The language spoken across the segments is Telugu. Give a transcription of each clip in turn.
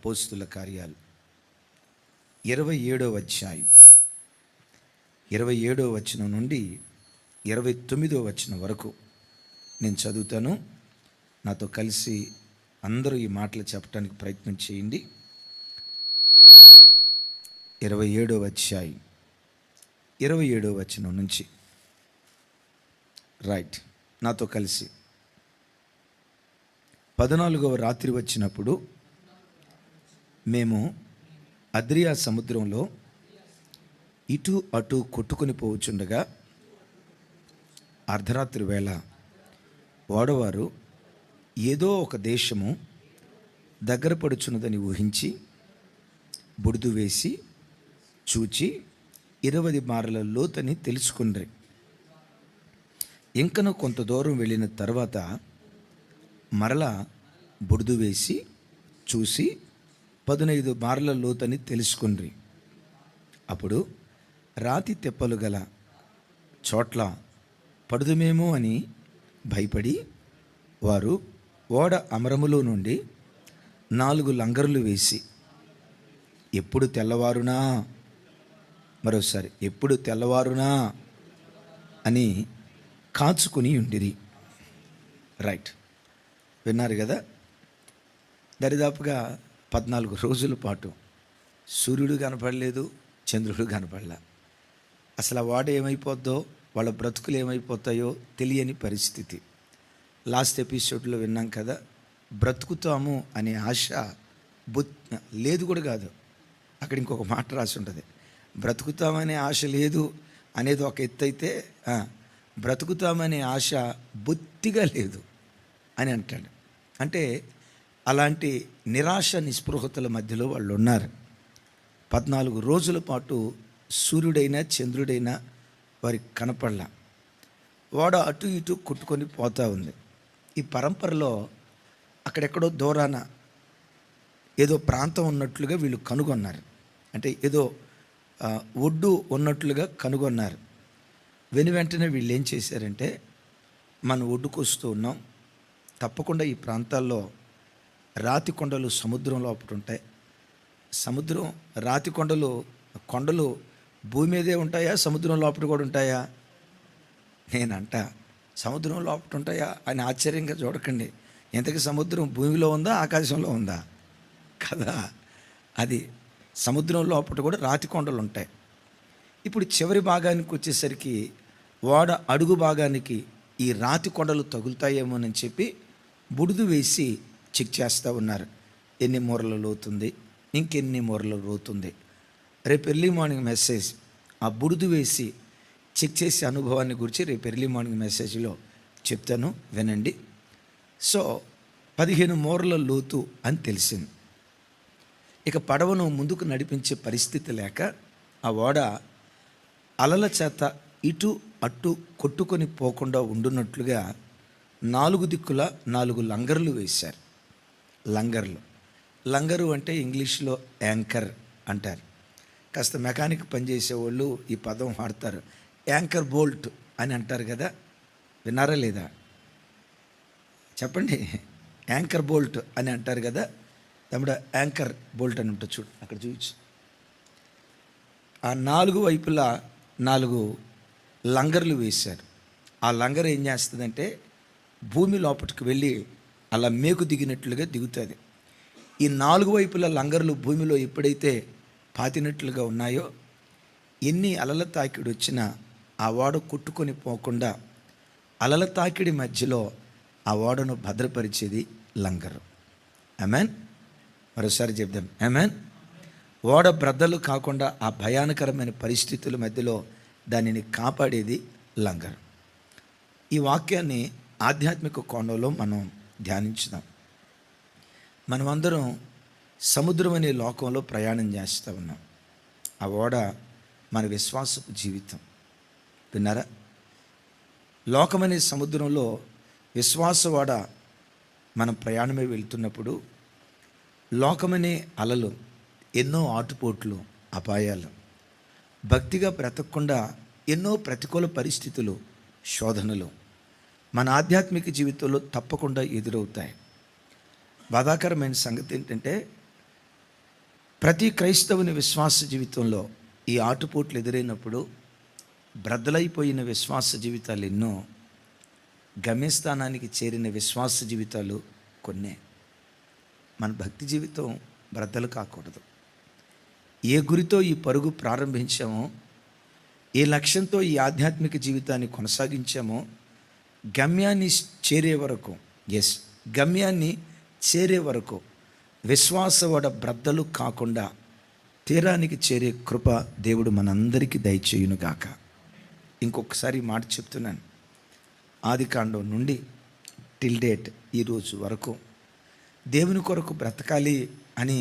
అపోస్తుల కార్యాలు 27వ అధ్యాయం 27వ వచనం నుండి 29వ వచనం వరకు నేను చదువుతాను. నాతో కలిసి అందరూ ఈ మాటలు చెప్పడానికి ప్రయత్నం చేయండి. 27వ అధ్యాయం 27వ వచనం నుంచి రైట్, నాతో కలిసి. 14వ రాత్రి వచ్చినప్పుడు మేము అద్రియా సముద్రంలో ఇటు అటు కొట్టుకొని పోవచ్చుండగా అర్ధరాత్రి వేళ ఓడవారు ఏదో ఒక దేశము దగ్గర పడుచున్నదని ఊహించి బుడిదు వేసి చూచి 20 మార్ల లోతని తెలుసుకుండ్రి. ఇంకను కొంత దూరం వెళ్ళిన తర్వాత మరలా బుడిదు వేసి చూసి 15 మార్ల లోతని తెలుసుకుండ్రి. అప్పుడు రాతి తెప్పలు గల చోట్ల పడుదుమేమో అని భయపడి వారు ఓడ అమరములో నుండి 4 లంగరులు వేసి ఎప్పుడు తెల్లవారునా, మరోసారి ఎప్పుడు తెల్లవారునా అని కాచుకుని ఉండిరి. రైట్, విన్నారు కదా. దరిదాపుగా 14 రోజుల పాటు సూర్యుడు కనపడలేదు, చంద్రుడు కనపడలే. అసలు ఆ వాడ ఏమైపోద్దో, వాళ్ళ బ్రతుకులు ఏమైపోతాయో తెలియని పరిస్థితి. లాస్ట్ ఎపిసోడ్లో విన్నాం కదా, బ్రతుకుతాము అనే ఆశ లేదు కూడా కాదు. అక్కడ ఇంకొక మాట రాసి ఉంటుంది, బ్రతుకుతామనే ఆశ లేదు అనేది ఒక ఎత్తు అయితే, బ్రతుకుతామనే ఆశ బొత్తిగా లేదు అని అంటాడు. అంటే అలాంటి నిరాశ నిస్పృహతల మధ్యలో వాళ్ళు ఉన్నారు. 14 రోజుల పాటు సూర్యుడైనా చంద్రుడైనా వారికి కనపడలా. ఓడ అటు ఇటు కొట్టుకొని పోతూ ఉంది. ఈ పరంపరలో అక్కడెక్కడో దూరాన ఏదో ప్రాంతం ఉన్నట్లుగా వీళ్ళు కనుగొన్నారు. అంటే ఏదో ఒడ్డు ఉన్నట్లుగా కనుగొన్నారు. వెంటనే వీళ్ళు ఏం చేశారంటే, మనం ఒడ్డుకు వస్తూ ఉన్నాం, తప్పకుండా ఈ ప్రాంతాల్లో రాతి కొండలు సముద్రంలో ఒకటి ఉంటాయి. సముద్రం రాతి కొండలు భూమి మీదే ఉంటాయా, సముద్రం లోపల కూడా ఉంటాయా? నేనంట సముద్రం లోపల ఉంటాయా అని ఆశ్చర్యంగా చూడకండి. ఎంతకీ సముద్రం భూమిలో ఉందా, ఆకాశంలో ఉందా? కదా, అది సముద్రం లోపల కూడా రాతి కొండలు ఉంటాయి. ఇప్పుడు చివరి భాగానికి వచ్చేసరికి ఓడ అడుగు భాగానికి ఈ రాతి కొండలు తగులుతాయేమోనని చెప్పి బుడిదు వేసి చెక్ చేస్తూ ఉన్నారు. ఎన్ని మూరల లోతుంది, ఇంకెన్ని మూరల లోతుంది. రేపు ఎర్లీ మార్నింగ్ మెసేజ్ ఆ బుడిదు వేసి చెక్ చేసే అనుభవాన్ని గురించి రేపు ఎర్లీ మార్నింగ్ మెసేజ్లో చెప్తాను, వినండి. సో 15 మూరల లోతు అని తెలిసింది. ఇక పడవను ముందుకు నడిపించే పరిస్థితి లేక ఆ ఓడ అలల చేత ఇటు అటు కొట్టుకొని పోకుండా ఉండున్నట్లుగా 4 దిక్కుల 4 లంగర్లు వేశారు. లంగరు అంటే ఇంగ్లీష్లో యాంకర్ అంటారు. కాస్త మెకానిక్ పనిచేసేవాళ్ళు ఈ పదం వాడతారు. యాంకర్ బోల్ట్ అని అంటారు కదా, విన్నారా లేదా? చెప్పండి. యాంకర్ బోల్ట్ అని అంటారు కదా. తమ్ముడు యాంకర్ బోల్ట్ అని ఉంటుంది, చూడు అక్కడ చూపించు. ఆ 4 వైపులా 4 లంగర్లు వేశారు. ఆ లంగర్ ఏం చేస్తుందంటే భూమి లోపలికి వెళ్ళి అలా మేకు దిగినట్లుగా దిగుతుంది. ఈ 4 వైపుల లంగర్లు భూమిలో ఎప్పుడైతే పాతినట్లుగా ఉన్నాయో, ఎన్ని అలల తాకిడి వచ్చినా ఆ ఓడ కొట్టుకొని పోకుండా అలల తాకిడి మధ్యలో ఆ ఓడను భద్రపరిచేది లంగరు. ఆమేన్. మరోసారి చెప్దాం, ఆమేన్. ఓడ బ్రద్దలు కాకుండా ఆ భయానకరమైన పరిస్థితుల మధ్యలో దానిని కాపాడేది లంగరు. ఈ వాక్యాన్ని ఆధ్యాత్మిక కోణంలో మనం ధ్యానించుదాం. మనమందరం సముద్రం అనే లోకంలో ప్రయాణం చేస్తూ ఉన్నాం. ఆ ఓడ మన విశ్వాసపు జీవితం. విన్నారా? లోకమనే సముద్రంలో విశ్వాస ఓడ మనం ప్రయాణమే వెళ్తున్నప్పుడు లోకమనే అలలు, ఎన్నో ఆటుపోట్లు, అపాయాలు, భక్తిగా బ్రతకకుండా ఎన్నో ప్రతికూల పరిస్థితులు, శోధనలు మన ఆధ్యాత్మిక జీవితంలో తప్పకుండా ఎదురవుతాయి. బాధాకరమైన సంగతి ఏంటంటే ప్రతి క్రైస్తవుని విశ్వాస జీవితంలో ఈ ఆటుపోట్లు ఎదురైనప్పుడు బ్రద్దలైపోయిన విశ్వాస జీవితాలు ఎన్నో, గమ్యస్థానానికి చేరిన విశ్వాస జీవితాలు కొన్నే. మన భక్తి జీవితం బ్రద్దలు కాకూడదు. ఏ గురితో ఈ పరుగు ప్రారంభించామో, ఏ లక్ష్యంతో ఈ ఆధ్యాత్మిక జీవితాన్ని కొనసాగించామో, గమ్యాన్ని చేరే వరకు గమ్యాన్ని చేరే వరకు విశ్వాసవడ బ్రద్దలు కాకుండా తీరానికి చేరే కృప దేవుడు మనందరికీ దయచేయునుగాక. ఇంకొకసారి మాట చెప్తున్నాను. ఆదికాండం నుండి టిల్ డేట్ ఈరోజు వరకు దేవుని కొరకు బ్రతకాలి అని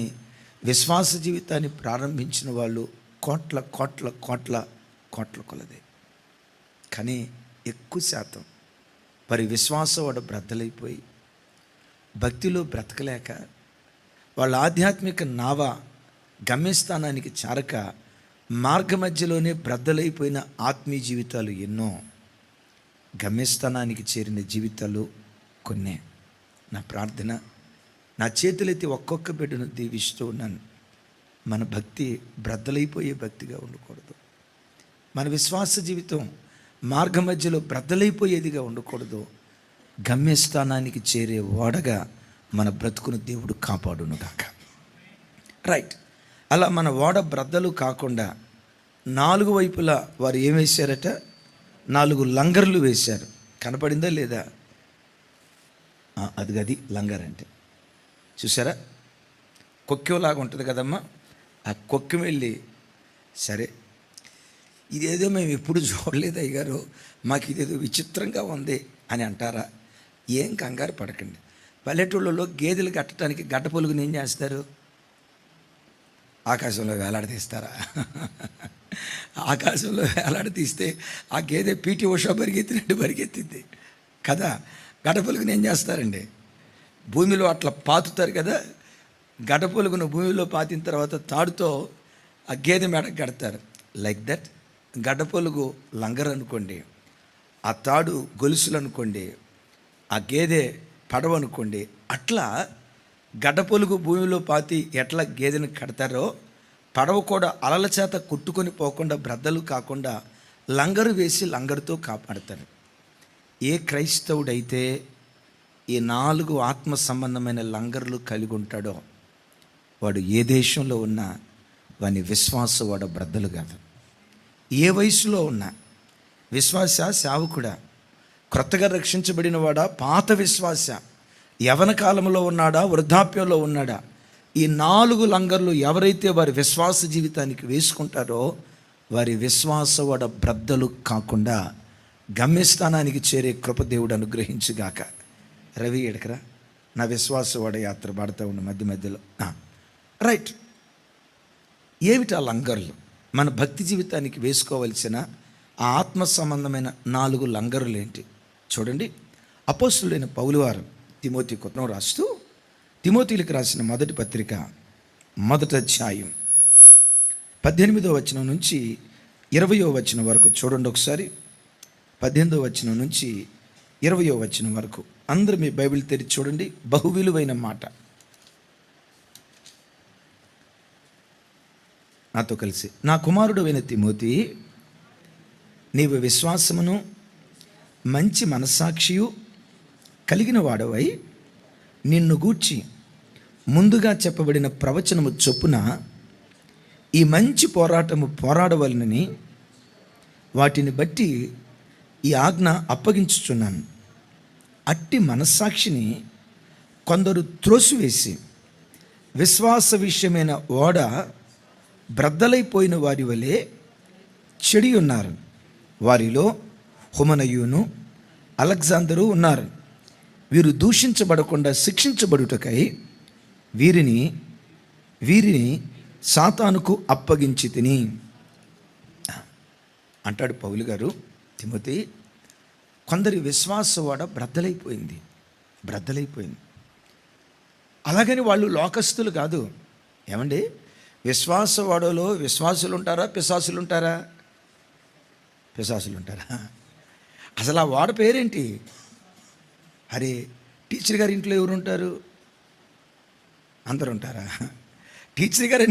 విశ్వాస జీవితాన్ని ప్రారంభించిన వాళ్ళు కోట్ల కోట్ల కోట్ల కోట్ల కొలదే. కానీ ఎక్కువ శాతం వారి విశ్వాసవడ బ్రద్దలైపోయి భక్తిలో బ్రతకలేక వాళ్ళ ఆధ్యాత్మిక నావ గమ్యస్థానానికి చేరక మార్గ మధ్యలోనే బ్రద్దలైపోయిన ఆత్మీయ జీవితాలు ఎన్నో, గమ్యస్థానానికి చేరిన జీవితాలు కొన్నే. నా ప్రార్థన, నా చేతులెత్తి ఒక్కొక్క బిడ్డను దీవిస్తూ ఉన్నాను. మన భక్తి బ్రద్దలైపోయే భక్తిగా ఉండకూడదు. మన విశ్వాస జీవితం మార్గ మధ్యలో బ్రద్దలైపోయేదిగా ఉండకూడదు. గమ్యస్థానానికి చేరే ఓడగా మన బ్రతుకును దేవుడు కాపాడునుగాక. రైట్. అలా మన ఓడ బ్రద్దలు కాకుండా 4 వైపులా వారు ఏం వేశారట? 4 లంగర్లు వేశారు. కనపడిందా లేదా? అది లంగర్ అంటే చూసారా? కొక్కెలాగా ఉంటుంది కదమ్మా. ఆ కొక్కెం వెళ్ళి, సరే ఇదేదో మేము ఎప్పుడు చూడలేదు అయ్యగారు, మాకు ఇదేదో విచిత్రంగా ఉంది అని అంటారా? ఏం కంగారు పడకండి. పల్లెటూళ్ళలో గేదెలు కట్టడానికి గడ్డ పొలుగుని ఏం చేస్తారు? ఆకాశంలో వేలాడదీస్తారా? ఆకాశంలో వేలాడదీస్తే ఆ గేదె పీటీ ఉషా పరిగెత్తినట్టు పరిగెత్తింది కదా. గడ్డ పొలుగుని ఏం చేస్తారండి? భూమిలో అట్లా పాతుతారు కదా. గడ్డ పొలుగును భూమిలో పాతిన తర్వాత తాడుతో ఆ గేదె మెడకు కడతారు. లైక్ దట్ గడ్డ పొలుగు లంగర్ అనుకోండి, ఆ తాడు గొలుసులు అనుకోండి, ఆ గేదె పడవ అనుకోండి. అట్లా గడ్డ పొలుగు భూమిలో పాతి ఎట్లా గేదెను కడతారో, పడవ కూడా అలల చేత కొట్టుకొని పోకుండా బ్రద్దలు కాకుండా లంగరు వేసి లంగరుతో కాపాడతారు. ఏ క్రైస్తవుడైతే ఈ 4 ఆత్మ సంబంధమైన లంగర్లు కలిగి ఉంటాడో వాడు ఏ దేశంలో ఉన్నా వాని విశ్వాస వాడ బ్రద్దలు కాదు. ఏ వయసులో ఉన్నా విశ్వాస సేవకుడా, క్రొత్తగా రక్షించబడిన వాడా, పాత విశ్వాస, యవన కాలంలో ఉన్నాడా, వృద్ధాప్యంలో ఉన్నాడా, ఈ 4 లంగర్లు ఎవరైతే వారి విశ్వాస జీవితానికి వేసుకుంటారో వారి విశ్వాసవడ బ్రద్దలు కాకుండా గమ్యస్థానానికి చేరే కృపదేవుడు అనుగ్రహించుగాక. రవి ఎడకరా, నా విశ్వాసవడ యాత్ర పాడుతూ ఉన్న మధ్య మధ్యలో. రైట్. ఏమిటి ఆ లంగర్లు? మన భక్తి జీవితానికి వేసుకోవలసిన ఆ ఆత్మ సంబంధమైన 4 లంగరులు ఏంటి చూడండి. అపోస్తులైన పౌలు వారు తిమోతి కొత్త రాస్తూ, తిమోతిలకు రాసిన మొదటి పత్రిక 1వ అధ్యాయం 18వ వచనం నుంచి 20వ వచనం వరకు చూడండి ఒకసారి. 18వ వచనం నుంచి 20వ వచనం వరకు అందరూ మీ బైబిల్ తెరిచి చూడండి. బహు విలువైన మాట. నాతో కలిసి, నా కుమారుడు అయిన తిమోతి, నీవు విశ్వాసమును మంచి మనస్సాక్షియు కలిగిన వాడవై నిన్ను గూర్చి ముందుగా చెప్పబడిన ప్రవచనము చొప్పున ఈ మంచి పోరాటము పోరాడవలనని వాటిని బట్టి ఈ ఆజ్ఞ అప్పగించుచున్నాను. అట్టి మనస్సాక్షిని కొందరు త్రోసివేసి విశ్వాస విషయమైన ఓడ బ్రద్దలైపోయిన వారి వలె చెడి ఉన్నారు. వారిలో హుమనయును అలెగ్జాందరు ఉన్నారు. వీరు దూషించబడకుండా శిక్షించబడుటకై వీరిని సాతానుకు అప్పగించి తిని అంటాడు పౌలు గారు. తిమోతి, కొందరి విశ్వాసవాడ బ్రద్దలైపోయింది. అలాగని వాళ్ళు లోకస్తులు కాదు. ఏమండి, విశ్వాసవాడలో విశ్వాసులు ఉంటారా, పిశాసులు ఉంటారా? పిశాసులు ఉంటారా? అసలు ఆ వాడ పేరేంటి? అరే, టీచర్ గారి ఇంట్లో ఎవరు ఉంటారు? అందరు ఉంటారా? టీచర్ గారు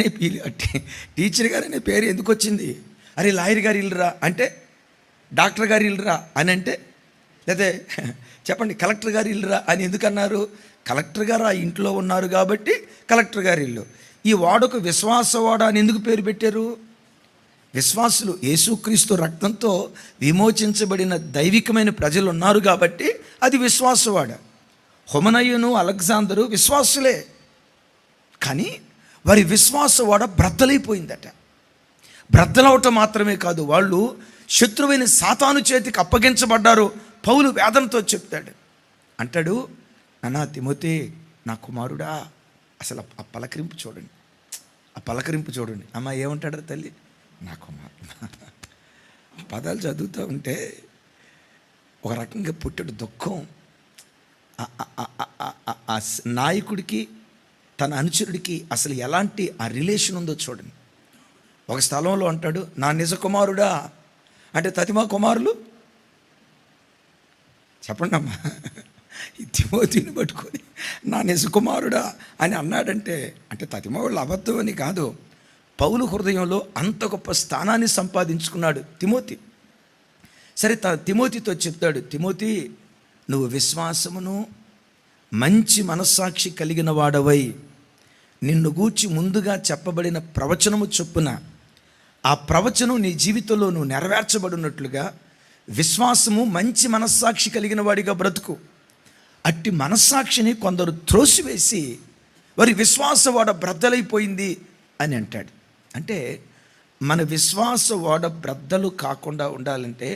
అనే పేరు ఎందుకు వచ్చింది? అరే లాయర్ గారు ఇల్లురా అంటే, డాక్టర్ గారు ఇల్లురా అని అంటే, లేదా చెప్పండి కలెక్టర్ గారు ఇల్లురా అని ఎందుకన్నారు? కలెక్టర్ గారు ఆ ఇంట్లో ఉన్నారు కాబట్టి కలెక్టర్ గారి ఇల్లు. ఈ వాడొక విశ్వాసవాడ అని ఎందుకు పేరు పెట్టారు? విశ్వాసులు యేసుక్రీస్తు రక్తంతో విమోచించబడిన దైవికమైన ప్రజలు ఉన్నారు కాబట్టి అది విశ్వాసవాడ. హుమనయ్యను అలెగ్జాందరు విశ్వాసులే, కానీ వారి విశ్వాసవాడ బ్రద్దలైపోయిందట. బ్రద్దలవటం మాత్రమే కాదు, వాళ్ళు శత్రువైన సాతాను చేతికి అప్పగించబడ్డారు. పౌలు వేదనతో చెప్తాడు, అంటాడు, నాన్నా తిమోతి నా కుమారుడా. అసలు ఆ పలకరింపు చూడండి, ఆ పలకరింపు చూడండి. అమ్మ ఏమంటాడు తల్లి? నా కుమారుడు. పదాలు చదువుతూ ఉంటే ఒక రకంగా పుట్టడు దుఃఖం. ఆ నాయకుడికి తన అనుచరుడికి అసలు ఎలాంటి ఆ రిలేషన్ ఉందో చూడండి. ఒక స్థలంలో అంటాడు, నా నిజ కుమారుడా అంటే తతిమా కుమారులు చెప్పండి అమ్మా, ఈ తిమోతిని పట్టుకొని నా నిజ కుమారుడా అని అన్నాడంటే అంటే తతిమా వాళ్ళు అబద్ధం అని కాదు. పౌలు హృదయంలో అంత గొప్ప స్థానాన్ని సంపాదించుకున్నాడు తిమోతి. సరే తిమోతితో చెప్తాడు, తిమోతి నువ్వు విశ్వాసమును మంచి మనస్సాక్షి కలిగిన వాడవై నిన్ను గూర్చి ముందుగా చెప్పబడిన ప్రవచనము చొప్పున ఆ ప్రవచనం నీ జీవితంలో నువ్వు నెరవేర్చబడినట్లుగా విశ్వాసము మంచి మనస్సాక్షి కలిగిన వాడిగా బ్రతుకు. అట్టి మనస్సాక్షిని కొందరు త్రోసివేసి వారి విశ్వాసవాడ బ్రద్దలైపోయింది అని అంటాడు. అంటే మన విశ్వాసవాడ బ్రద్దలు కాకుండా ఉండాలంటే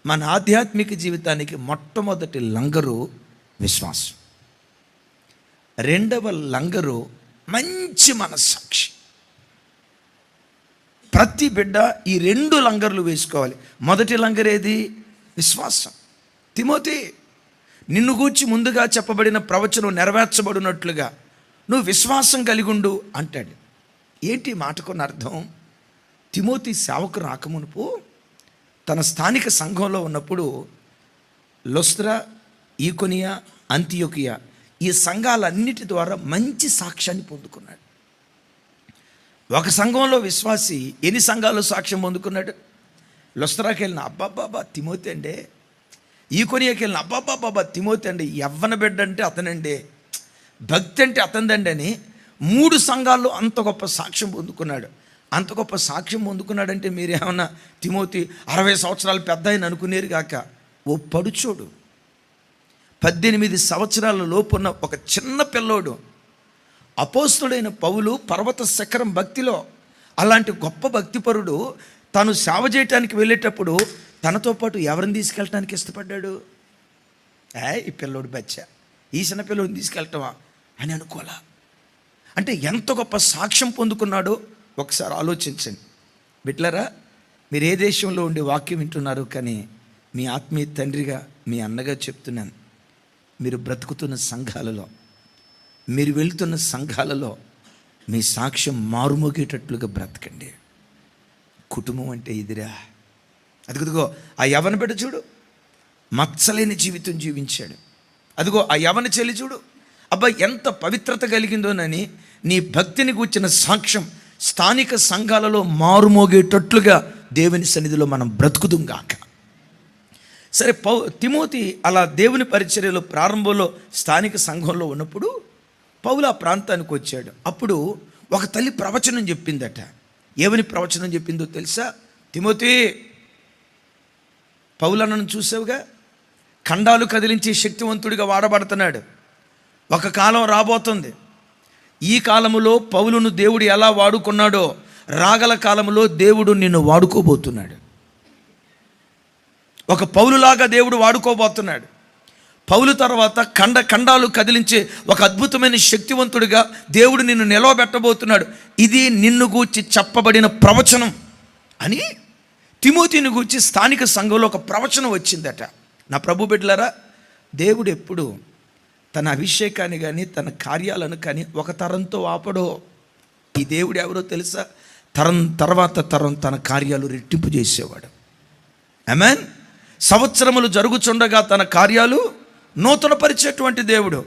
మన ఆధ్యాత్మిక జీవితానికి మొట్టమొదటి లంగరు విశ్వాసం. రెండవ లంగరు మంచి మనస్సాక్షి. ప్రతి బిడ్డ ఈ రెండు లంగర్లు వేసుకోవాలి. మొదటి లంగర్ ఏది? విశ్వాసం. తిమోతి నిన్ను గూర్చి ముందుగా చెప్పబడిన ప్రవచనం నెరవేర్చబడినట్లుగా నువ్వు విశ్వాసం కలిగి ఉండు అంటాడు. ఏంటి మాటకున్న అర్థం? తిమోతి సేవకు రాకమునుపు తన స్థానిక సంఘంలో ఉన్నప్పుడు లొస్త్ర, ఈకొనియా, అంతియోకియా ఈ సంఘాలన్నిటి ద్వారా మంచి సాక్ష్యాన్ని పొందుకున్నాడు. ఒక సంఘంలో విశ్వాసి ఎన్ని సంఘాలు సాక్ష్యం పొందుకున్నాడు? లొస్త్రాకి వెళ్ళిన అబ్బాబాబా తిమోతి అండే, ఈకొనియాకి వెళ్ళిన అబ్బాబాబా తిమోతి అండి, యవ్వన బిడ్డ అంటే అతనండి, భక్తి అంటే అతనిదండి అని 3 సంఘాల్లో అంత గొప్ప సాక్ష్యం పొందుకున్నాడు. అంత గొప్ప సాక్ష్యం పొందుకున్నాడంటే మీరేమన్నా తిమోతి 60 సంవత్సరాలు పెద్ద ఆయన అనుకునేరు కాక, ఓ పడుచోడు 18 సంవత్సరాల లోపున్న ఒక చిన్న పిల్లోడు. అపోస్తుడైన పౌలు పర్వత శిఖరం భక్తిలో అలాంటి గొప్ప భక్తిపరుడు తాను సేవ చేయటానికి వెళ్ళేటప్పుడు తనతో పాటు ఎవరిని తీసుకెళ్ళటానికి ఇష్టపడ్డాడు? ఈ పిల్లోడు బచ్చా, ఈ చిన్న పిల్లోడిని తీసుకెళ్ళటమా అని అనుకోలా. అంటే ఎంత గొప్ప సాక్ష్యం పొందుకున్నాడో ఒకసారి ఆలోచించండి. బిడ్డలారా, మీరు ఏ దేశంలో ఉండి వాక్యం వింటున్నారు, కానీ మీ ఆత్మీయ తండ్రిగా మీ అన్నగా చెప్తున్నాను, మీరు బ్రతుకుతున్న సంఘాలలో, మీరు వెళ్తున్న సంఘాలలో మీ సాక్ష్యం మారుమోగేటట్లుగా బ్రతకండి. కుటుంబం అంటే ఇదిరా. అదిగో ఆ యవన బిడ్డ చూడు, మచ్చలేని జీవితం జీవించాడు. అదిగో ఆ యవన చెల్లి చూడు, అబ్బా ఎంత పవిత్రత కలిగిందోనని నీ భక్తిని కూర్చిన సాక్ష్యం స్థానిక సంఘాలలో మారుమోగేటట్లుగా దేవుని సన్నిధిలో మనం బ్రతుకుదుంగాక. సరే, తిమోతి అలా దేవుని పరిచర్యలో ప్రారంభంలో స్థానిక సంఘంలో ఉన్నప్పుడు పౌలు ఆ ప్రాంతానికి వచ్చాడు. అప్పుడు ఒక తల్లి ప్రవచనం చెప్పిందట. ఏమని ప్రవచనం చెప్పిందో తెలుసా? తిమోతి, పౌలన్నను చూసావుగా, ఖండాలు కదిలించి శక్తివంతుడిగా వాడబడుతున్నాడు. ఒక కాలం రాబోతుంది. ఈ కాలములో పౌలును దేవుడు ఎలా వాడుకున్నాడో రాగల కాలంలో దేవుడు నిన్ను వాడుకోబోతున్నాడు. ఒక పౌలులాగా దేవుడు వాడుకోబోతున్నాడు. పౌలు తర్వాత ఖండాలు కదిలించే ఒక అద్భుతమైన శక్తివంతుడిగా దేవుడు నిన్ను నిలవబెట్టబోతున్నాడు. ఇది నిన్ను గూర్చి చెప్పబడిన ప్రవచనం అని తిమోతిని గూర్చి స్థానిక సంఘంలో ఒక ప్రవచనం వచ్చిందట. నా ప్రభు బిడ్డలారా, దేవుడు ఎప్పుడు తన అభిషేకాన్ని కానీ తన కార్యాలను కానీ ఒక తరంతో ఆపడో. ఈ దేవుడు ఎవరో తెలుసా? తరం తర్వాత తరం తన కార్యాలు రెట్టింపు చేసేవాడు. ఆమేన్. సంవత్సరములు జరుగుచుండగా తన కార్యాలు నూతనపరిచేటువంటి దేవుడు.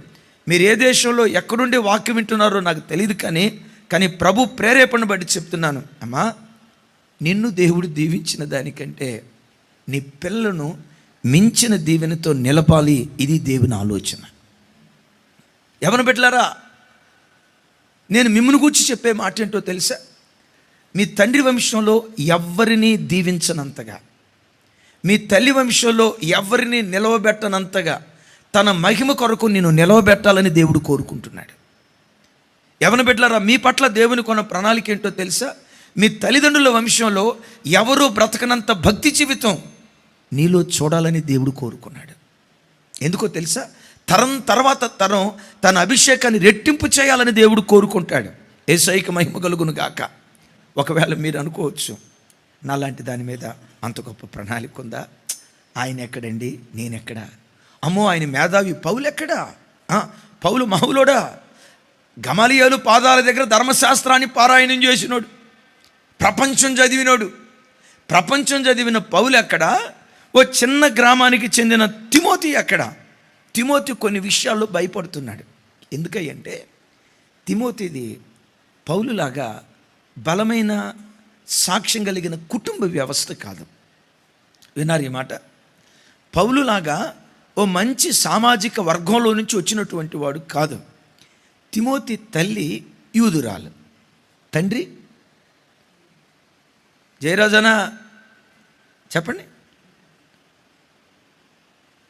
మీరు ఏ దేశంలో ఎక్కడుండి వాక్యం వింటున్నారో నాకు తెలియదు, కానీ ప్రభు ప్రేరేపణ బట్టి చెప్తున్నాను. అమ్మా, నిన్ను దేవుడు దీవించిన దానికంటే నీ పిల్లను మించిన దీవెనతో నిలపాలి. ఇది దేవుని ఆలోచన. ఎవరిని పెట్టారా? నేను మిమ్మల్ని గురించి చెప్పే మాట ఏంటో తెలుసా? మీ తండ్రి వంశంలో ఎవ్వరినీ దీవించనంతగా, మీ తల్లి వంశంలో ఎవరిని నిలవబెట్టనంతగా తన మహిమ కొరకు నేను నిలవబెట్టాలని దేవుడు కోరుకుంటున్నాడు. ఎవరిని పెట్టారా? మీ పట్ల దేవుని కొన్న ప్రణాళిక ఏంటో తెలుసా? మీ తల్లిదండ్రుల వంశంలో ఎవరూ బ్రతకనంత భక్తి జీవితం నీలో చూడాలని దేవుడు కోరుకున్నాడు. ఎందుకో తెలుసా? తరం తర్వాత తరం తన అభిషేకాన్ని రెట్టింపు చేయాలని దేవుడు కోరుకుంటాడు. యేసయ్యకి మహిమ కలుగును గాక. ఒకవేళ మీరు అనుకోవచ్చు, నాలాంటి దాని మీద అంత గొప్ప ప్రణాళిక ఉందా? ఆయన ఎక్కడండి, నేనెక్కడా? అమ్మో, ఆయన మేధావి. పౌలు ఎక్కడా? పౌలు మహులోడా? గమలీయేలు పాదాల దగ్గర ధర్మశాస్త్రాన్ని పారాయణం చేసినోడు, ప్రపంచం చదివిన పౌలు ఎక్కడ? ఓ చిన్న గ్రామానికి చెందిన తిమోతి ఎక్కడ? తిమోతి కొన్ని విషయాల్లో భయపడుతున్నాడు. ఎందుకంటే తిమోతిది పౌలులాగా బలమైన సాక్ష్యం కలిగిన కుటుంబ వ్యవస్థ కాదు. విన్నారు ఈ మాట? పౌలులాగా ఓ మంచి సామాజిక వర్గంలో నుంచి వచ్చినటువంటి వాడు కాదు. తిమోతి తల్లి యూదురాలు, తండ్రి జయరాజనా చెప్పండి.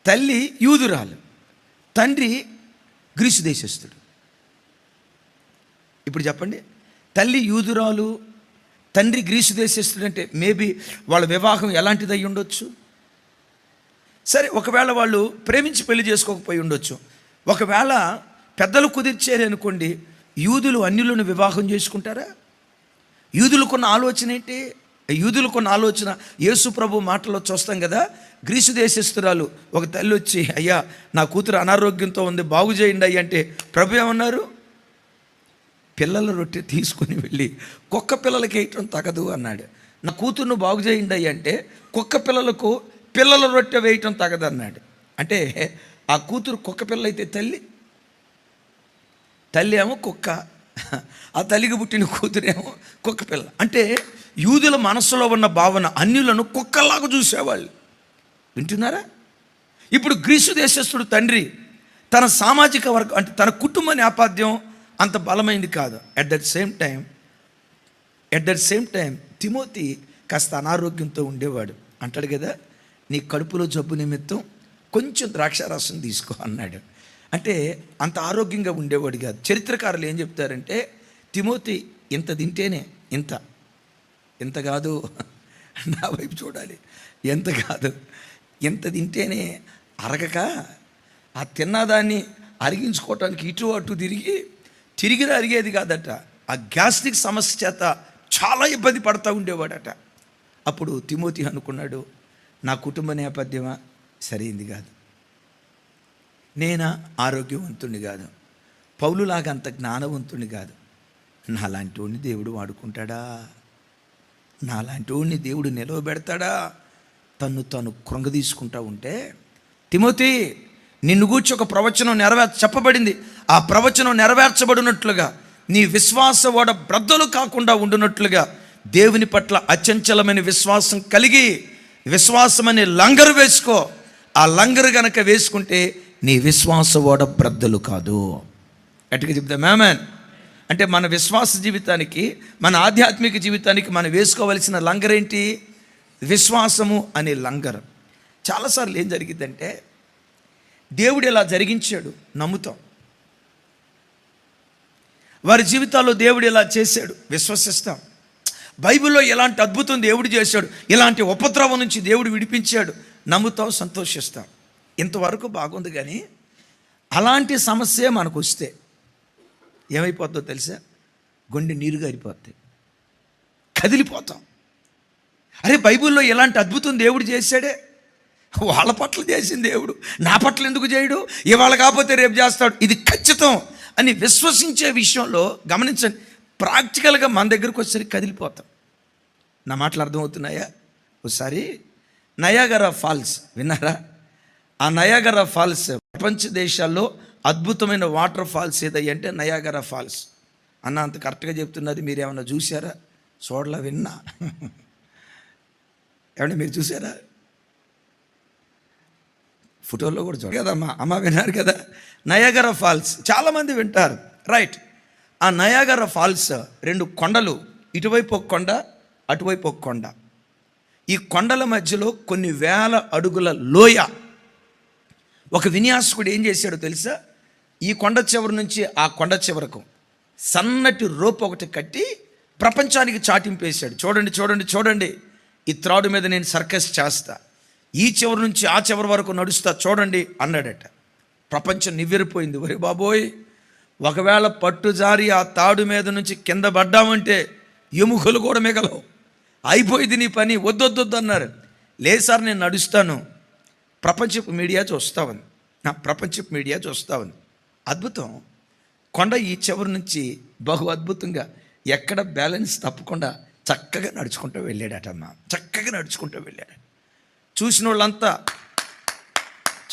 తల్లి యూదురాలు, తండ్రి గ్రీసు దేశస్థుడు. ఇప్పుడు చెప్పండి, తల్లి యూదురాలు, తండ్రి గ్రీసు దేశస్థుడు అంటే మేబీ వాళ్ళ వివాహం ఎలాంటిది అయి ఉండొచ్చు? సరే, ఒకవేళ వాళ్ళు ప్రేమించి పెళ్లి చేసుకోకపోయి ఉండొచ్చు. ఒకవేళ పెద్దలు కుదిర్చారు అనుకోండి, యూదులు అన్యులను వివాహం చేసుకుంటారా? యూదులకున్న ఆలోచన ఏంటి? యూదులకున్న ఆలోచన యేసు ప్రభు మాటల్లో చూస్తాం కదా. గ్రీసు దేశస్తురాలు ఒక తల్లి వచ్చి, అయ్యా నా కూతురు అనారోగ్యంతో ఉంది, బాగు చేయండి అయ్యి అంటే ప్రభు ఏమన్నారు? పిల్లల రొట్టె తీసుకొని వెళ్ళి కుక్క పిల్లలకి వేయటం తగదు అన్నాడు. నా కూతురును బాగు చేయండి అయ్యి అంటే కుక్క పిల్లలకు పిల్లల రొట్టె వేయటం తగదు అన్నాడు. అంటే ఆ కూతురు కుక్క పిల్ల అయితే తల్లి ఏమో కుక్క, ఆ తల్లికి పుట్టిన కూతురేమో కుక్క పిల్ల. అంటే యూదుల మనసులో ఉన్న భావన అన్యులను కుక్కలాగా చూసేవాళ్ళు. వింటున్నారా? ఇప్పుడు గ్రీసు దేశస్థుడు తండ్రి తన సామాజిక వర్గం అంటే తన కుటుంబ నేపథ్యం అంత బలమైంది కాదు. At that same time Timothy కాస్త అనారోగ్యంతో ఉండేవాడు. అంటాడు కదా, నీ కడుపులో జబ్బు నిమిత్తం కొంచెం ద్రాక్షారసం తీసుకో అన్నాడు. అంటే అంత ఆరోగ్యంగా ఉండేవాడు కాదు. చరిత్రకారులు ఏం చెప్తారంటే, తిమోతి ఇంత తింటేనే ఇంత కాదు, నా వైపు చూడాలి, ఎంత తింటేనే అరగక ఆ తిన్నదాన్ని అరిగించుకోవటానికి ఇటు అటు తిరిగి అరిగేది కాదట. ఆ గ్యాస్ట్రిక్ సమస్య చేత చాలా ఇబ్బంది పడుతూ ఉండేవాడట. అప్పుడు తిమోతి అనుకున్నాడు, నా కుటుంబ నేపథ్యమా సరైంది కాదు, నేనా ఆరోగ్యవంతుణ్ణి కాదు, పౌలులాగా అంత జ్ఞానవంతుణ్ణి కాదు, నాలాంటి వాడిని దేవుడు వాడుకుంటాడా? నాలాంటి వాడిని దేవుడు నిలవబెడతాడా? తను కృంగదీసుకుంటా ఉంటే, తిమోతి నిన్ను గూర్చి ఒక ప్రవచనం చెప్పబడింది. ఆ ప్రవచనం నెరవేర్చబడినట్లుగా నీ విశ్వాస ఓడ బ్రద్దలు కాకుండా ఉండునట్లుగా దేవుని పట్ల అచంచలమైన విశ్వాసం కలిగి విశ్వాసం అనే లంగరు వేసుకో. ఆ లంగరు గనక వేసుకుంటే నీ విశ్వాస ఓడ బ్రద్దలు కాదు. గట్టిగా చెప్తాం ఆమేన్. అంటే మన విశ్వాస జీవితానికి, మన ఆధ్యాత్మిక జీవితానికి మనం వేసుకోవలసిన లంగర్ ఏంటి? విశ్వాసము అనే లంగర్. చాలాసార్లు ఏం జరిగిందంటే, దేవుడు ఇలా జరిగించాడు నమ్ముతాం, వారి జీవితాల్లో దేవుడు ఇలా చేశాడు విశ్వసిస్తాం, బైబిల్లో ఎలాంటి అద్భుతం దేవుడు చేశాడు, ఇలాంటి ఉపద్రవం నుంచి దేవుడు విడిపించాడు, నమ్ముతాం, సంతోషిస్తాం. ఇంతవరకు బాగుంది. కానీ అలాంటి సమస్య మనకు వస్తే ఏమైపోతుందో తెలుసా? గుండె నీరుగా అయిపోతాయి, కదిలిపోతాం. అరే, బైబిల్లో ఎలాంటి అద్భుతం దేవుడు చేశాడే, వాళ్ళ పట్ల చేసింది దేవుడు నా పట్ల ఎందుకు చేయడు? ఇవాళ కాకపోతే రేపు చేస్తాడు, ఇది ఖచ్చితం అని విశ్వసించే విషయంలో గమనించండి, ప్రాక్టికల్గా మన దగ్గరకు వచ్చేసరికి కదిలిపోతాం. నా మాటలు అర్థమవుతున్నాయా? ఒకసారి నయాగరా ఫాల్స్ విన్నారా? ఆ నయాగరా ఫాల్స్ ప్రపంచ దేశాల్లో అద్భుతమైన వాటర్ ఫాల్స్ ఏదయ్య అంటే నయాగరా ఫాల్స్. అన్న అంత కరెక్ట్గా చెప్తున్నది. మీరు ఏమన్నా చూసారా? చూడలా, విన్నా. ఏమన్నా మీరు చూసారా? ఫోటోల్లో కూడా చూడ కదమ్మా, అమ్మ విన్నారు కదా. నయాగరా ఫాల్స్ చాలామంది వింటారు, రైట్. ఆ నయాగరా ఫాల్స్ 2 కొండలు, ఇటువైపు ఒక కొండ, అటువైపు ఒక కొండ. ఈ కొండల మధ్యలో కొన్ని వేల అడుగుల లోయ. ఒక విన్యాసకుడు ఏం చేశాడో తెలుసా? ఈ కొండ చివరి నుంచి ఆ కొండ చివరకు సన్నటి రోప్ ఒకటి కట్టి ప్రపంచానికి చాటింపేశాడు. చూడండి చూడండి చూడండి, ఈ త్రాడు మీద నేను సర్కస్ చేస్తా, ఈ చివరి నుంచి ఆ చివరి వరకు నడుస్తా, చూడండి అన్నాడట. ప్రపంచం నివ్వెరిపోయింది. ఒరే బాబోయ్, ఒకవేళ పట్టు జారి ఆ తాడు మీద నుంచి కింద పడ్డామంటే ఎముకలు కూడా మిగలవు, అయిపోయింది నీ పని, వద్దొద్దొద్దు అన్నారు. లేదు సార్ నేను నడుస్తాను. ప్రపంచపు మీడియా చూస్తామని, ప్రపంచపు మీడియా చూస్తామని. అద్భుతం. కొండ ఈ చివరి నుంచి బహు అద్భుతంగా ఎక్కడ బ్యాలెన్స్ తప్పకుండా చక్కగా నడుచుకుంటూ వెళ్ళాడటమ్మ, చక్కగా నడుచుకుంటూ వెళ్ళాడు. చూసిన వాళ్ళంతా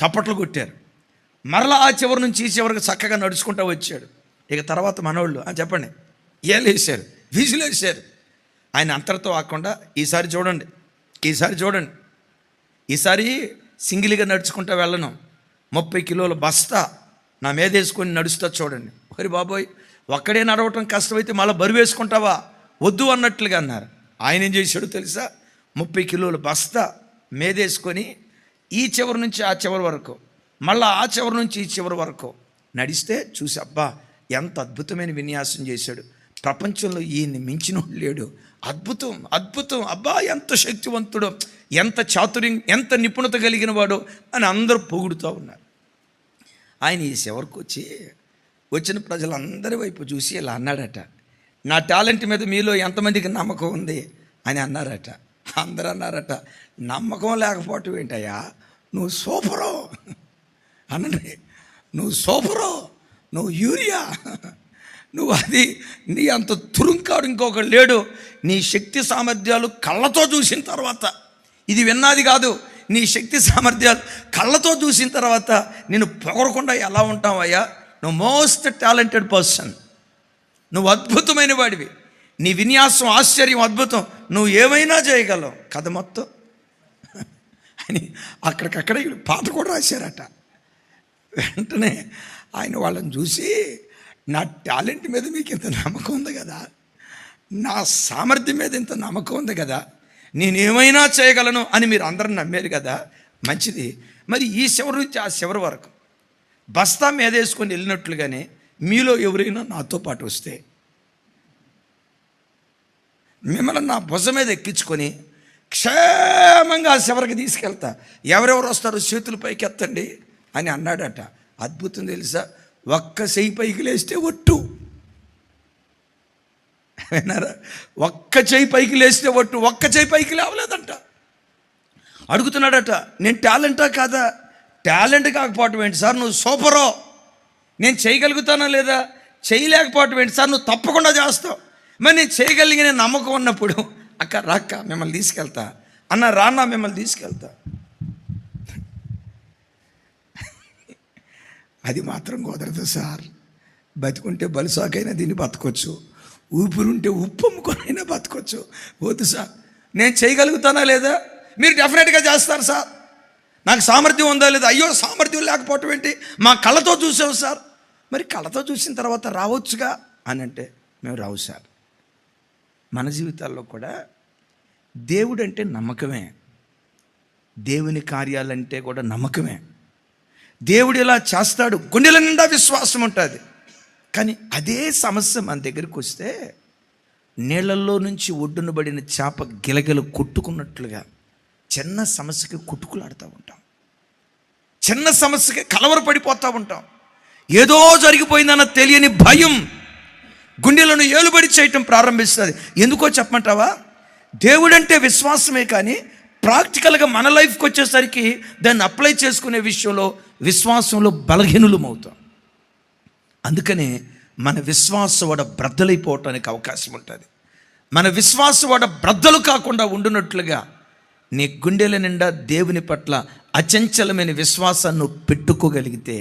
చప్పట్లు కొట్టారు. మరలా ఆ చివరి నుంచి ఈ చివరికి చక్కగా నడుచుకుంటూ వచ్చాడు. ఇక తర్వాత మనోళ్ళు చెప్పండి ఏళ్ళు వేశారు, విజులు వేశారు. ఆయన అంతటితో ఆకుండా ఈసారి చూడండి, ఈసారి చూడండి, ఈసారి సింగిల్గా నడుచుకుంటూ వెళ్ళను, 30 కిలోల బస్తా నా మీద వేసుకొని నడుస్తా, చూడండి. ఒరి బాబోయ్, ఒక్కడే నడవటం కష్టమైతే మళ్ళీ బరువు వేసుకుంటావా, వద్దు అన్నట్లుగా అన్నారు. ఆయన ఏం చేశాడు తెలుసా? 30 కిలోల బస్తా మేదేసుకొని ఈ చివరి నుంచి ఆ చివరి వరకు, మళ్ళీ ఆ చివరి నుంచి ఈ చివరి వరకు నడిస్తే చూసి అబ్బా ఎంత అద్భుతమైన విన్యాసం చేశాడు, ప్రపంచంలో ఈయన్ని మించిన లేడు, అద్భుతం అద్భుతం, అబ్బా ఎంత శక్తివంతుడో, ఎంత చాతుర్యం, ఎంత నిపుణత కలిగిన వాడో అని అందరూ పొగుడుతూ ఉన్నారు. ఆయన ఈ చివరికి వచ్చిన ప్రజలందరి వైపు చూసి ఇలా అన్నాడట, నా టాలెంట్ మీద మీలో ఎంతమందికి నమ్మకం ఉంది అని అన్నారట. అందరూ అన్నారట, నమ్మకం లేకపోవటం ఏంటయ్యా, నువ్వు సూపరు అనండి, నువ్వు సూపరు, నువ్వు యూరియా, నువ్వు అది, నీ అంత తురుంకాడు ఇంకొకడు లేడు, నీ శక్తి సామర్థ్యాలు కళ్ళతో చూసిన తర్వాత, ఇది విన్నది కాదు, నీ శక్తి సామర్థ్యాలు కళ్ళతో చూసిన తర్వాత నేను పొగరకుండా ఎలా ఉంటావయ్యా, నువ్వు మోస్ట్ టాలెంటెడ్ పర్సన్, నువ్వు అద్భుతమైన వాడివి, నీ విన్యాసం ఆశ్చర్యం అద్భుతం, నువ్వు ఏమైనా చేయగలవు కథ మొత్తం అని అక్కడికక్కడ పాట కూడా రాశారట. వెంటనే ఆయన వాళ్ళని చూసి, నా టాలెంట్ మీద మీకు ఇంత నమ్మకం ఉంది కదా, నా సామర్థ్యం మీద ఇంత నమ్మకం ఉంది కదా, నేనేమైనా చేయగలను అని మీరు అందరూ నమ్మారు కదా, మంచిది. మరి ఈ చివరి నుంచి ఆ చివరి వరకు బస్తా మీదేసుకొని వెళ్ళినట్లుగానే మీలో ఎవరైనా నాతో పాటు వస్తే మిమ్మల్ని నా భుజం మీద ఎక్కించుకొని క్షేమంగా ఆ చివరికి తీసుకెళ్తా, ఎవరెవరు వస్తారో చేతులు పైకి ఎత్తండి అని అన్నాడట. అద్భుతం తెలుసా? ఒక్క చెయ్యి పైకి లేస్తే ఒట్టు, విన్నారా? ఒక్క చెయ్యి పైకి లేస్తే ఒట్టు, ఒక్క చెయ్యి పైకి లేవలేదంట. అడుగుతున్నాడట, నేను టాలెంటా కాదా? టాలెంట్ కాకపోవటం ఏంటి సార్, నువ్వు సూపరో, నేను చేయగలుగుతానా లేదా? చేయలేకపోవటం ఏంటి సార్, నువ్వు తప్పకుండా చేస్తావు. మరి నేను చేయగలిగిన నమ్మకం ఉన్నప్పుడు అక్క రాక్క మిమ్మల్ని తీసుకెళ్తా, అన్న రాన్నా మిమ్మల్ని తీసుకెళ్తా. అది మాత్రం కుదరదు సార్, బతికుంటే బలుసాకైనా దీన్ని బతకొచ్చు, ఊపిరుంటే ఉప్పు అమ్ముకొనైనా బతకొచ్చు. వద్దు సార్, నేను చేయగలుగుతానా లేదా? మీరు డెఫినెట్గా చేస్తారు సార్. నాకు సామర్థ్యం ఉందా లేదా? అయ్యో సామర్థ్యం లేకపోవటం ఏంటి, మా కళ్ళతో చూసావు సార్. మరి కళ్ళతో చూసిన తర్వాత రావచ్చుగా అని అంటే మేము రావు సార్. మన జీవితాల్లో కూడా దేవుడు అంటే నమ్మకమే, దేవుని కార్యాలంటే కూడా నమ్మకమే. దేవుడు ఇలా చేస్తాడు, గుండెల నిండా విశ్వాసం ఉంటుంది. కానీ అదే సమస్య మన దగ్గరికి వస్తే నీళ్ళల్లో నుంచి ఒడ్డున పడిన చేప గిలగిల కొట్టుకున్నట్లుగా చిన్న సమస్యకి కొట్టుకులాడుతూ ఉంటాం, చిన్న సమస్యకి కలవరపడిపోతూ ఉంటాం. ఏదో జరిగిపోయిందన్న తెలియని భయం గుండెలను ఏలుబడి చేయటం ప్రారంభిస్తుంది. ఎందుకో చెప్పమంటావా? దేవుడంటే విశ్వాసమే, కానీ ప్రాక్టికల్గా మన లైఫ్కి వచ్చేసరికి దాన్ని అప్లై చేసుకునే విషయంలో విశ్వాసంలో బలహీనులమవుతాం. అందుకనే మన విశ్వాసవాడ బ్రద్దలైపోవటానికి అవకాశం ఉంటుంది. మన విశ్వాసవాడ బ్రద్దలు కాకుండా ఉండునట్లుగా నీ గుండెల నిండా దేవుని పట్ల అచంచలమైన విశ్వాసాన్ని పెట్టుకోగలిగితే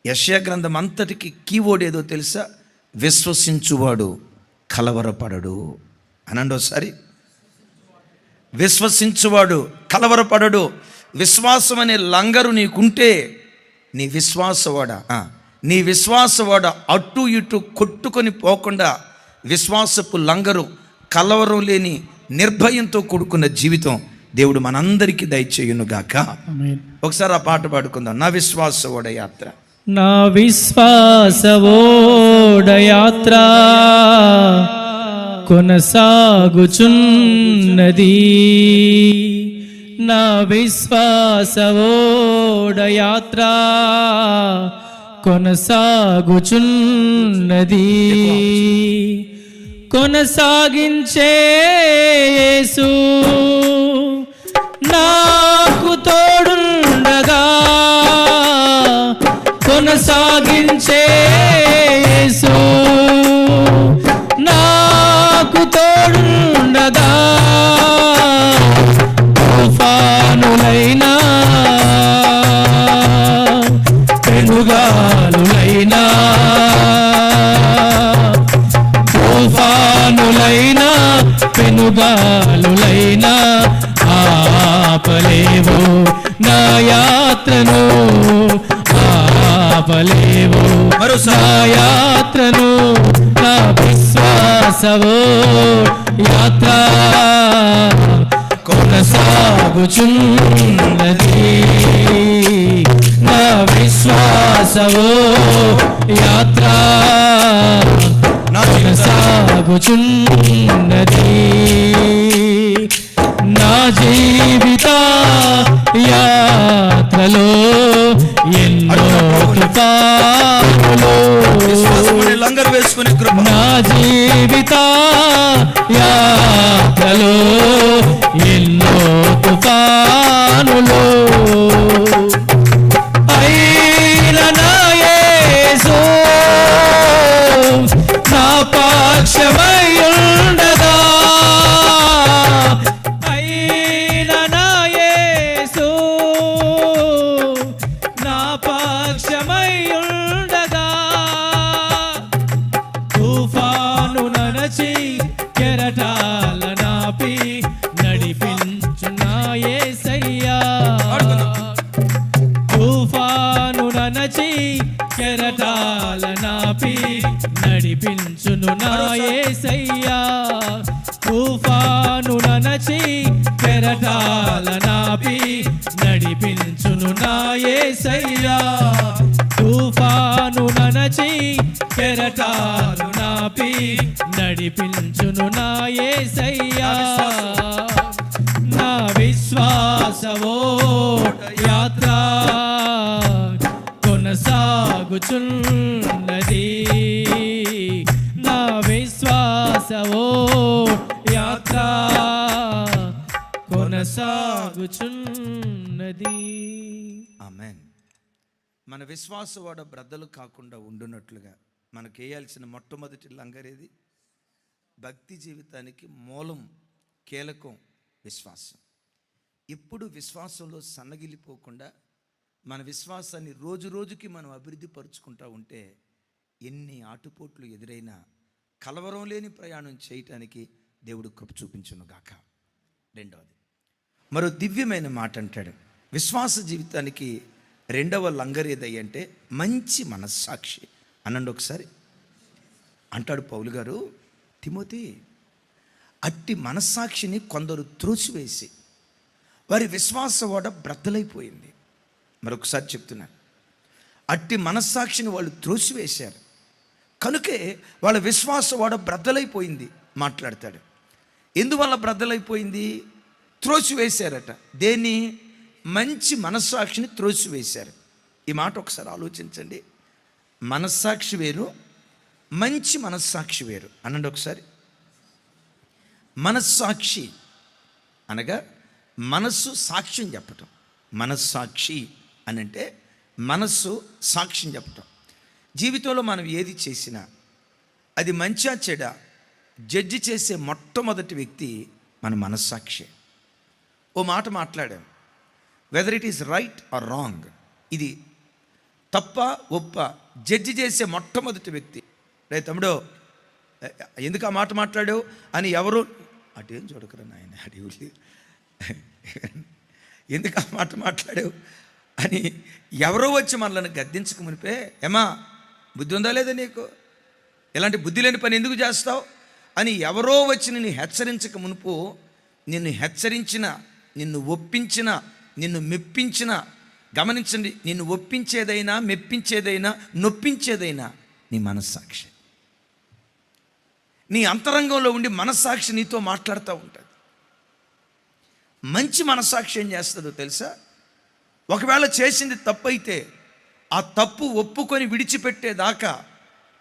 యెషయా గ్రంథం అంతటికి కీవర్డ్ ఏదో తెలుసా? విశ్వసించువాడు కలవరపడడు. అనండి ఒకసారి, విశ్వసించువాడు కలవరపడడు. విశ్వాసం అనే లంగరు నీకుంటే నీ విశ్వాసవాడ అటు ఇటు కొట్టుకొని పోకుండా విశ్వాసపు లంగరు, కలవరం లేని నిర్భయంతో కూడుకున్న జీవితం దేవుడు మనందరికీ దయచేయునుగాక. ఒకసారి ఆ పాట పాడుకుందాం. నా విశ్వాసవోడ యాత్ర, నా విశ్వాసవోడ యాత్ర కొనసాగుచున్నది. నా విశ్వాసవోడ యాత్ర కొనసాగుచున్నది. కొనసాగించే యేసు నాకు తోడుండగా, కొనసాగించే యేసు నాకు తోడుండగా, తుఫానులైనా పెనుగాలులైనా, తుఫానులైనా పెనుగాలులైనా ఆపలేవు నా యాత్రను, ఆపలేవు నా యాత్రను. నా విశ్వాసవో యాత్ర కొనసాగుచున్నది. నా విశ్వాసవో యాత్ర కొనసాగుచున్నది. నా జీవిత యాత్రలో ఎన్నో తుఫానులు, లంగరు వేసుకునే కృప. నా జీవిత యాత్రలో ఎన్నో తుఫానులు, అయిన నా యేసు నా పక్షమై ఉండగా, అయిన నా యేసు నా పక్షమై ఉండగా, తుఫాను నడచి కెరటాల నాపి నడిపించు నా యేసయ్యా. తుఫాను నడచి కెరటాల నాపి నడిపించును నా యేసయ్యా. తుఫాను నడచి కెరటాల నాపి నడిపించును నా యేసయ్యా. తుఫాను నడచి కెరటాలు నాపి నడిపించును నా యేసయ్యా. నా విశ్వాసవో యాత్ర కొనసాగుచున్నది. నా విశ్వాసవో యాత్ర కొనసాగుచున్నది. ఆమేన్. మన విశ్వాసవాడ బ్రద్దలు కాకుండా ఉండునట్లుగా మనకు వేయాల్సిన మొట్టమొదటి లంగరేది? భక్తి జీవితానికి మూలం, కీలకం విశ్వాసం. ఇప్పుడు విశ్వాసంలో సన్నగిలిపోకుండా మన విశ్వాసాన్ని రోజు రోజుకి మనం అభివృద్ధి పరుచుకుంటూ ఉంటే ఎన్ని ఆటుపోట్లు ఎదురైనా కలవరం లేని ప్రయాణం చేయటానికి దేవుడు కృప చూపించునుగాక. రెండవది, మరో దివ్యమైన మాట అంటాడు. విశ్వాస జీవితానికి రెండవ లంగరేదయ్యి అంటే మంచి మనస్సాక్షి. అనండి ఒకసారి. అంటాడు పౌలు గారు, తిమోతి, అట్టి మనస్సాక్షిని కొందరు త్రోసివేసి వారి విశ్వాసవాడ బ్రద్దలైపోయింది. మరొకసారి చెప్తున్నాను, అట్టి మనస్సాక్షిని వాళ్ళు త్రోసివేశారు కనుకే వాళ్ళ విశ్వాసవాడ బ్రద్దలైపోయింది. మాట్లాడతాడు, ఎందువల్ల బ్రద్దలైపోయింది? త్రోసివేశారట. దేన్ని? మంచి మనస్సాక్షిని త్రోసివేశారు. ఈ మాట ఒకసారి ఆలోచించండి. మనస్సాక్షి వేరు, మంచి మనస్సాక్షి వేరు. అనండి ఒకసారి. మనస్సాక్షి అనగా మనస్సు సాక్ష్యం చెప్పటం. మనస్సాక్షి అని అంటే మనస్సు సాక్ష్యం చెప్పటం. జీవితంలో మనం ఏది చేసినా అది మంచా చెడా జడ్జి చేసే మొట్టమొదటి వ్యక్తి మన మనస్సాక్షి. ఓ మాట మాట్లాడాం, whether it is right are wrong, ఇది తప్ప ఒప్ప జడ్జి చేసే మొట్టమొదటి వ్యక్తి. రే తమ్ముడు, ఎందుకు ఆ మాట మాట్లాడావు అని ఎవరు అటేం చూడకరా నాయన, అడిగి ఎందుకు ఆ మాట మాట్లాడావు అని ఎవరో వచ్చి మనల్ని గద్దించక మునిపే, ఏమా బుద్ధి ఉందా లేదా నీకు, ఇలాంటి బుద్ధి లేని పని ఎందుకు చేస్తావు అని ఎవరో వచ్చి నిన్ను హెచ్చరించక మునుపు, నిన్ను హెచ్చరించిన, నిన్ను ఒప్పించిన, నిన్ను మెప్పించిన, గమనించండి, నిన్ను ఒప్పించేదైనా మెప్పించేదైనా నొప్పించేదైనా నీ మనస్సాక్షి. నీ అంతరంగంలో ఉండి మనస్సాక్షి నీతో మాట్లాడుతూ ఉంటుంది. మంచి మనస్సాక్షి ఏం చేస్తుందో తెలుసా? ఒకవేళ చేసింది తప్పు అయితే ఆ తప్పు ఒప్పుకొని విడిచిపెట్టేదాకా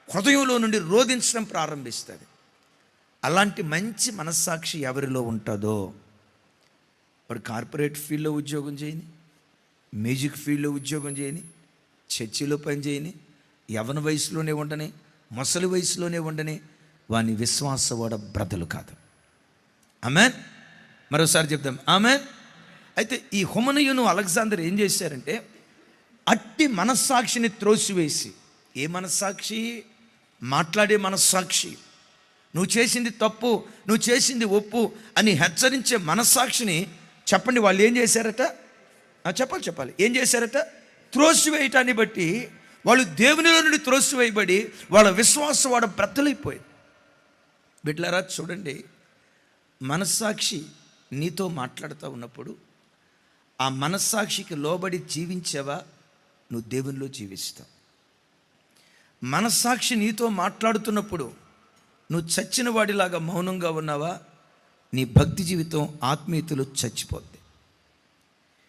హృదయంలో నుండి రోధించడం ప్రారంభిస్తుంది. అలాంటి మంచి మనస్సాక్షి ఎవరిలో ఉంటుందో వాడు కార్పొరేట్ ఫీల్డ్లో ఉద్యోగం చేయని, మ్యూజిక్ ఫీల్డ్లో ఉద్యోగం చేయని, చర్చిలో పని చేయని, యవన వయసులోనే ఉండని, ముసలి వయసులోనే ఉండని, వాని విశ్వాసవాడ బ్రదలు కాదు. ఆమేన్. మరోసారి చెప్దాం ఆమేన్. అయితే ఈ హుమనయును అలెగ్జాండర్ ఏం చేశారంటే, అట్టి మనస్సాక్షిని త్రోసివేసి, ఏ మనస్సాక్షి? మాట్లాడే మనస్సాక్షి, నువ్వు చేసింది తప్పు, నువ్వు చేసింది ఒప్పు అని హెచ్చరించే మనస్సాక్షిని చెప్పండి వాళ్ళు ఏం చేశారట? చెప్పాలి ఏం చేశారట? త్రోసివేయటాన్ని బట్టి వాళ్ళు దేవునిలో నుండి త్రోసివేయబడి వాళ్ళ విశ్వాసం వాడ బ్రద్దలైపోయింది. బిడ్డలారా చూడండి, మనస్సాక్షి నీతో మాట్లాడుతూ ఉన్నప్పుడు ఆ మనస్సాక్షికి లోబడి జీవించావా, నువ్వు దేవునిలో జీవిస్తావు. మనస్సాక్షి నీతో మాట్లాడుతున్నప్పుడు నువ్వు చచ్చిన వాడిలాగా మౌనంగా ఉన్నావా, నీ భక్తి జీవితం ఆత్మీయతలో చచ్చిపోద్ది.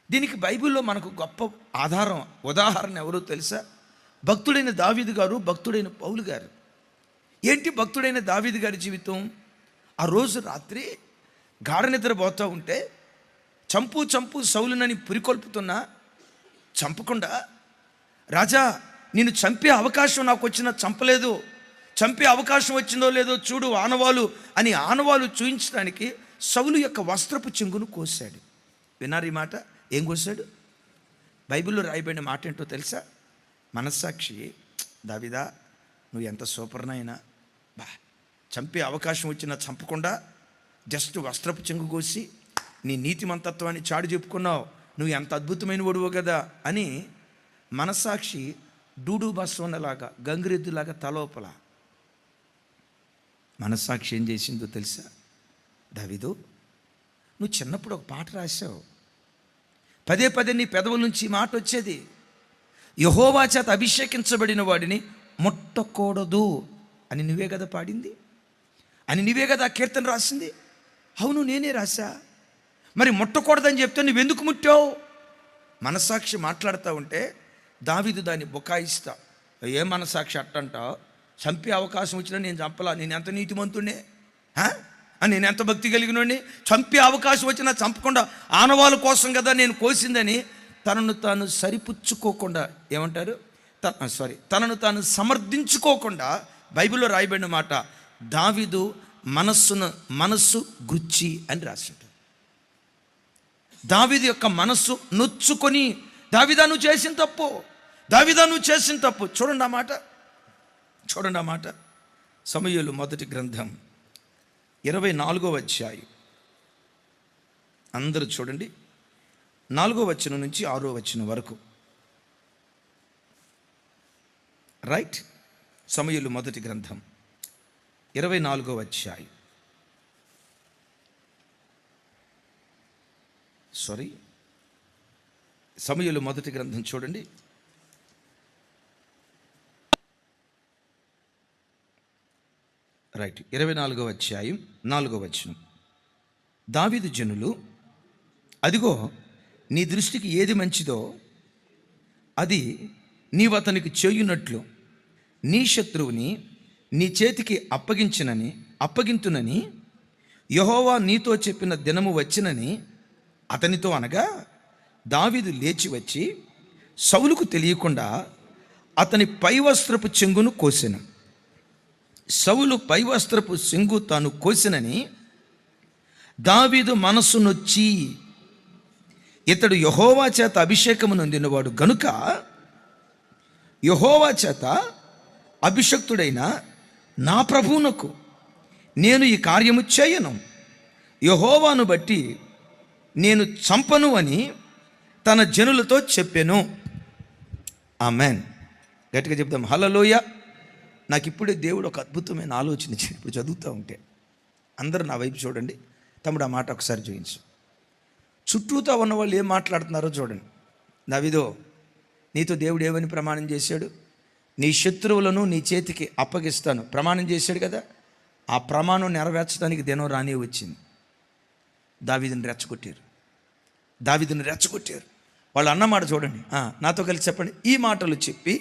దీనికి బైబిల్లో మనకు గొప్ప ఉదాహరణ ఎవరో తెలుసా? భక్తుడైన దావీదు గారు, భక్తుడైన పౌలు గారు. ఏంటి భక్తుడైన దావీదు గారి జీవితం? ఆ రోజు రాత్రి గాఢ నిద్రపోతూ ఉంటే చంపు సౌలునని పురికొల్పుతున్నా చంపకుండా, రాజా నిన్ను చంపే అవకాశం నాకు వచ్చినా చంపలేదు, చంపే అవకాశం వచ్చిందో లేదో చూడు ఆనవాలు అని ఆనవాలు చూయించడానికి సౌలు యొక్క వస్త్రపు చెంగును కోసాడు. విన్నారు ఈ మాట? ఏం కోసాడు? బైబిల్లో రాయబడిన మాట ఏంటో తెలుసా? మనస్సాక్షి, దావీదా నువ్వు ఎంత సూపర్నైనా చంపే అవకాశం వచ్చినా చంపకుండా జస్ట్ వస్త్రపు చెంగు కోసి నీ నీతిమంతత్వాన్ని చాడు చెప్పుకున్నావు, నువ్వు ఎంత అద్భుతమైన వాడువో కదా అని మనస్సాక్షి డూడు బస్వన్నలాగా గంగిరెద్దులాగా తలోపల. మనస్సాక్షి ఏం చేసిందో తెలుసా? దావీదు నువ్వు చిన్నప్పుడు ఒక పాట రాశావు, పదే పదే నీ పెదవుల నుంచి మాట వచ్చేది, యెహోవా చేత అభిషేకించబడిన వాడిని ముట్టకూడదు అని నువ్వే కదా పాడింది, అని నువ్వే కదా ఆ కీర్తన రాసింది. అవును నేనే రాశా, మరి ముట్టకూడదని చెప్తే నువ్వెందుకు ముట్టావు? మనస్సాక్షి మాట్లాడుతూ ఉంటే దావీదు దాన్ని బుకాయిస్తా, ఏ మనస్సాక్షి అట్టంటావు, చంపే అవకాశం వచ్చినా నేను చంపలా, నేను ఎంత నీతిమంతుడే, నేను ఎంత భక్తి కలిగినోడిని, చంపే అవకాశం వచ్చినా చంపకుండా ఆనవాళ్ళ కోసం కదా నేను కోసిందని తనను తాను సరిపుచ్చుకోకుండా, ఏమంటారు తనను తాను సమర్థించుకోకుండా బైబిల్లో రాయబడిన మాట, దావీదు మనస్సు గుచ్చి అని రాసిండు. దావీదు యొక్క మనస్సు నొచ్చుకొని, దావీదా నువ్వు చేసిన తప్పు, దావీదా నువ్వు చేసిన తప్పు. చూడండి ఆ మాట సమూయేలు మొదటి గ్రంథం 24వ అధ్యాయం, అందరూ చూడండి, 4వ వచనం నుంచి 6వ వచనం వరకు. రైట్, సమూయేలు మొదటి గ్రంథం 24వ అధ్యాయం, సమూయేలు మొదటి గ్రంథం చూడండి, రైట్ 24వ అధ్యాయం 4వ వచనం. దావీదు జనులు, అదిగో నీ దృష్టికి ఏది మంచిదో అది నీవు అతనికి చేయునట్లు నీ శత్రువుని నీ చేతికి అప్పగింతునని యెహోవా నీతో చెప్పిన దినము వచ్చినని అతనితో అనగా, దావీదు లేచి వచ్చి సౌలుకు తెలియకుండా అతని పైవస్త్రపు చెంగును కోసెను. సౌలు పైవస్త్రపు చెంగు తాను కోసినని దావీదు మనస్సు నొచ్చి, ఇతడు యెహోవా చేత అభిషేకము నొందినవాడు గనుక యెహోవా చేత అభిషక్తుడైన నా ప్రభువునకు నేను ఈ కార్యము చేయను, యెహోవాను బట్టి నేను చంపను అని తన జనులతో చెప్పెను. ఆమేన్. గట్టిగా చెప్దాం హల్లెలూయ. నాకు ఇప్పుడే దేవుడు ఒక అద్భుతమైన ఆలోచన ఇచ్చాడు. ఇప్పుడు చదువుతూ ఉంటే అందరూ నా వైపు చూడండి. తమ్ముడు ఆ మాట ఒకసారి చూపించు. చుట్టూతో ఉన్న వాళ్ళు ఏం మాట్లాడుతున్నారో చూడండి. దావీదో, నీతో దేవుడు ఏమని ప్రమాణం చేశాడు? నీ శత్రువులను నీ చేతికి అప్పగిస్తాను ప్రమాణం చేశాడు కదా. ఆ ప్రమాణం నెరవేర్చడానికి దినం రానే వచ్చింది. దావీదుని రెచ్చగొట్టారు. వాళ్ళు అన్నమాట చూడండి. నాతో కలిసి చెప్పండి. ఈ మాటలు చెప్పి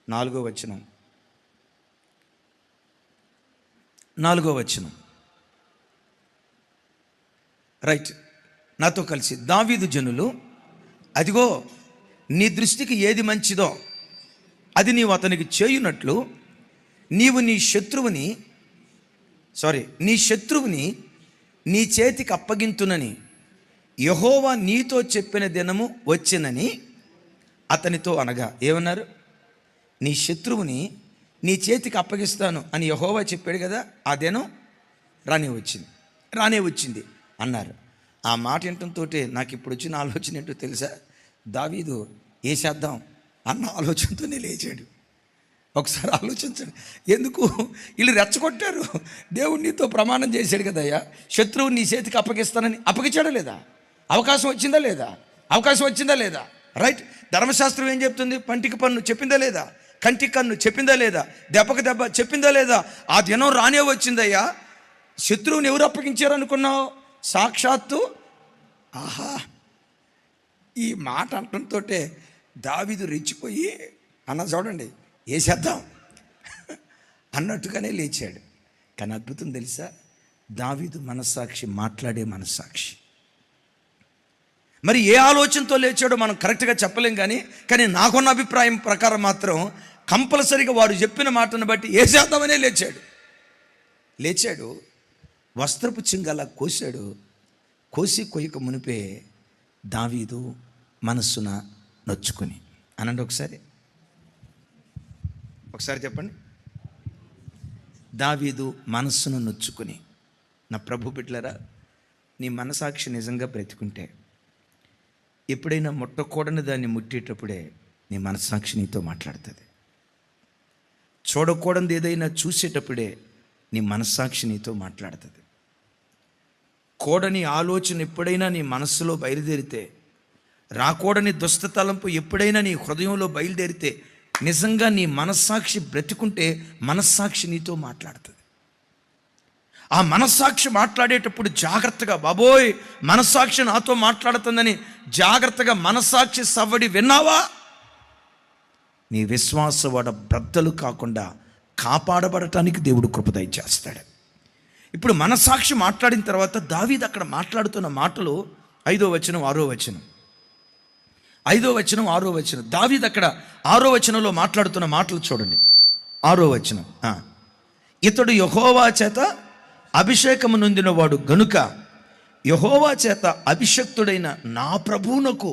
4వ వచనం రైట్. నాతో కలిసి, దావీదు జనులు, అదిగో నీ దృష్టికి ఏది మంచిదో అది నీవు అతనికి చేయునట్లు నీవు నీ శత్రువుని నీ చేతికి అప్పగింతునని యెహోవా నీతో చెప్పిన దినము వచ్చినని అతనితో అనగా. ఏమన్నారు? నీ శత్రువుని నీ చేతికి అప్పగిస్తాను అని యెహోవా చెప్పాడు కదా. ఆ దినం రానే వచ్చింది అన్నారు. ఆ మాట వినటంతో నాకు ఇప్పుడు వచ్చిన ఆలోచన ఏంటో తెలుసా? దావీదు వేసేద్దాం అన్న ఆలోచనతోనే లేచాడు. ఒకసారి ఆలోచించండి. ఎందుకు వీళ్ళు రెచ్చగొట్టారు? దేవుడు నీతో ప్రమాణం చేశాడు కదయ్యా, శత్రువు నీ చేతికి అప్పగిస్తానని. అప్పగించాడా లేదా? అవకాశం వచ్చిందా లేదా? రైట్. ధర్మశాస్త్రం ఏం చెప్తుంది? పంటికి పన్ను చెప్పిందా లేదా? కంటికి కన్ను చెప్పిందా లేదా? దెబ్బకి దెబ్బ చెప్పిందా లేదా? ఆ దినం రానే వచ్చిందయ్యా. శత్రువుని ఎవరు అప్పగించారు అనుకున్నావు? సాక్షాత్తు. ఆహా, ఈ మాట అంటంతో దావీదు రెచ్చిపోయి అన్న చూడండి వేసేద్దాం అన్నట్టుగానే లేచాడు. కానీ అద్భుతం తెలుసా? దావీదు మనస్సాక్షి, మాట్లాడే మనస్సాక్షి. మరి ఏ ఆలోచనతో లేచాడో మనం కరెక్ట్గా చెప్పలేం. కానీ నాకున్న అభిప్రాయం ప్రకారం మాత్రం కంపల్సరీగా వాడు చెప్పిన మాటను బట్టి వేసేద్దామనే లేచాడు. వస్త్రపు చింగల కోసి కొయ్యక మునిపే దావీదు మనస్సున నొచ్చుకుని. అనండి ఒకసారి చెప్పండి. దావీదు మనస్సును నొచ్చుకుని. నా ప్రభు బిడ్డలారా, నీ మనసాక్షి నిజంగా బ్రతికుంటే ఎప్పుడైనా ముట్టకూడని దాన్ని ముట్టేటప్పుడే నీ మనస్సాక్షి నీతో మాట్లాడుతుంది. చూడకూడనిది ఏదైనా చూసేటప్పుడే నీ మనస్సాక్షి నీతో మాట్లాడుతుంది. కూడని ఆలోచన ఎప్పుడైనా నీ మనస్సులో బయలుదేరితే, రాకూడని దుష్ట తలంపు ఎప్పుడైనా నీ హృదయంలో బయలుదేరితే, నిజంగా నీ మనస్సాక్షి బ్రతికుంటే మనస్సాక్షి నీతో మాట్లాడుతుంది. ఆ మనస్సాక్షి మాట్లాడేటప్పుడు జాగ్రత్తగా, బాబోయ్ మనస్సాక్షి నాతో మాట్లాడుతుందని జాగ్రత్తగా మనస్సాక్షి సవ్వడి విన్నావా? నీ విశ్వాస వాడ బ్రద్దలు కాకుండా కాపాడబడటానికి దేవుడు కృప దయచేస్తాడు. ఇప్పుడు మనస్సాక్షి మాట్లాడిన తర్వాత దావీదు అక్కడ మాట్లాడుతున్న మాటలు 5వ వచనం 6వ వచనం. 5వ వచనం 6వ వచనం. దావీదు అక్కడ 6వ వచనంలో మాట్లాడుతున్న మాటలు చూడండి. 6వ వచనం, ఇతడు యెహోవా చేత అభిషేకము నొందిన వాడు గనుక యెహోవా చేత అభిషక్తుడైన నా ప్రభువునకు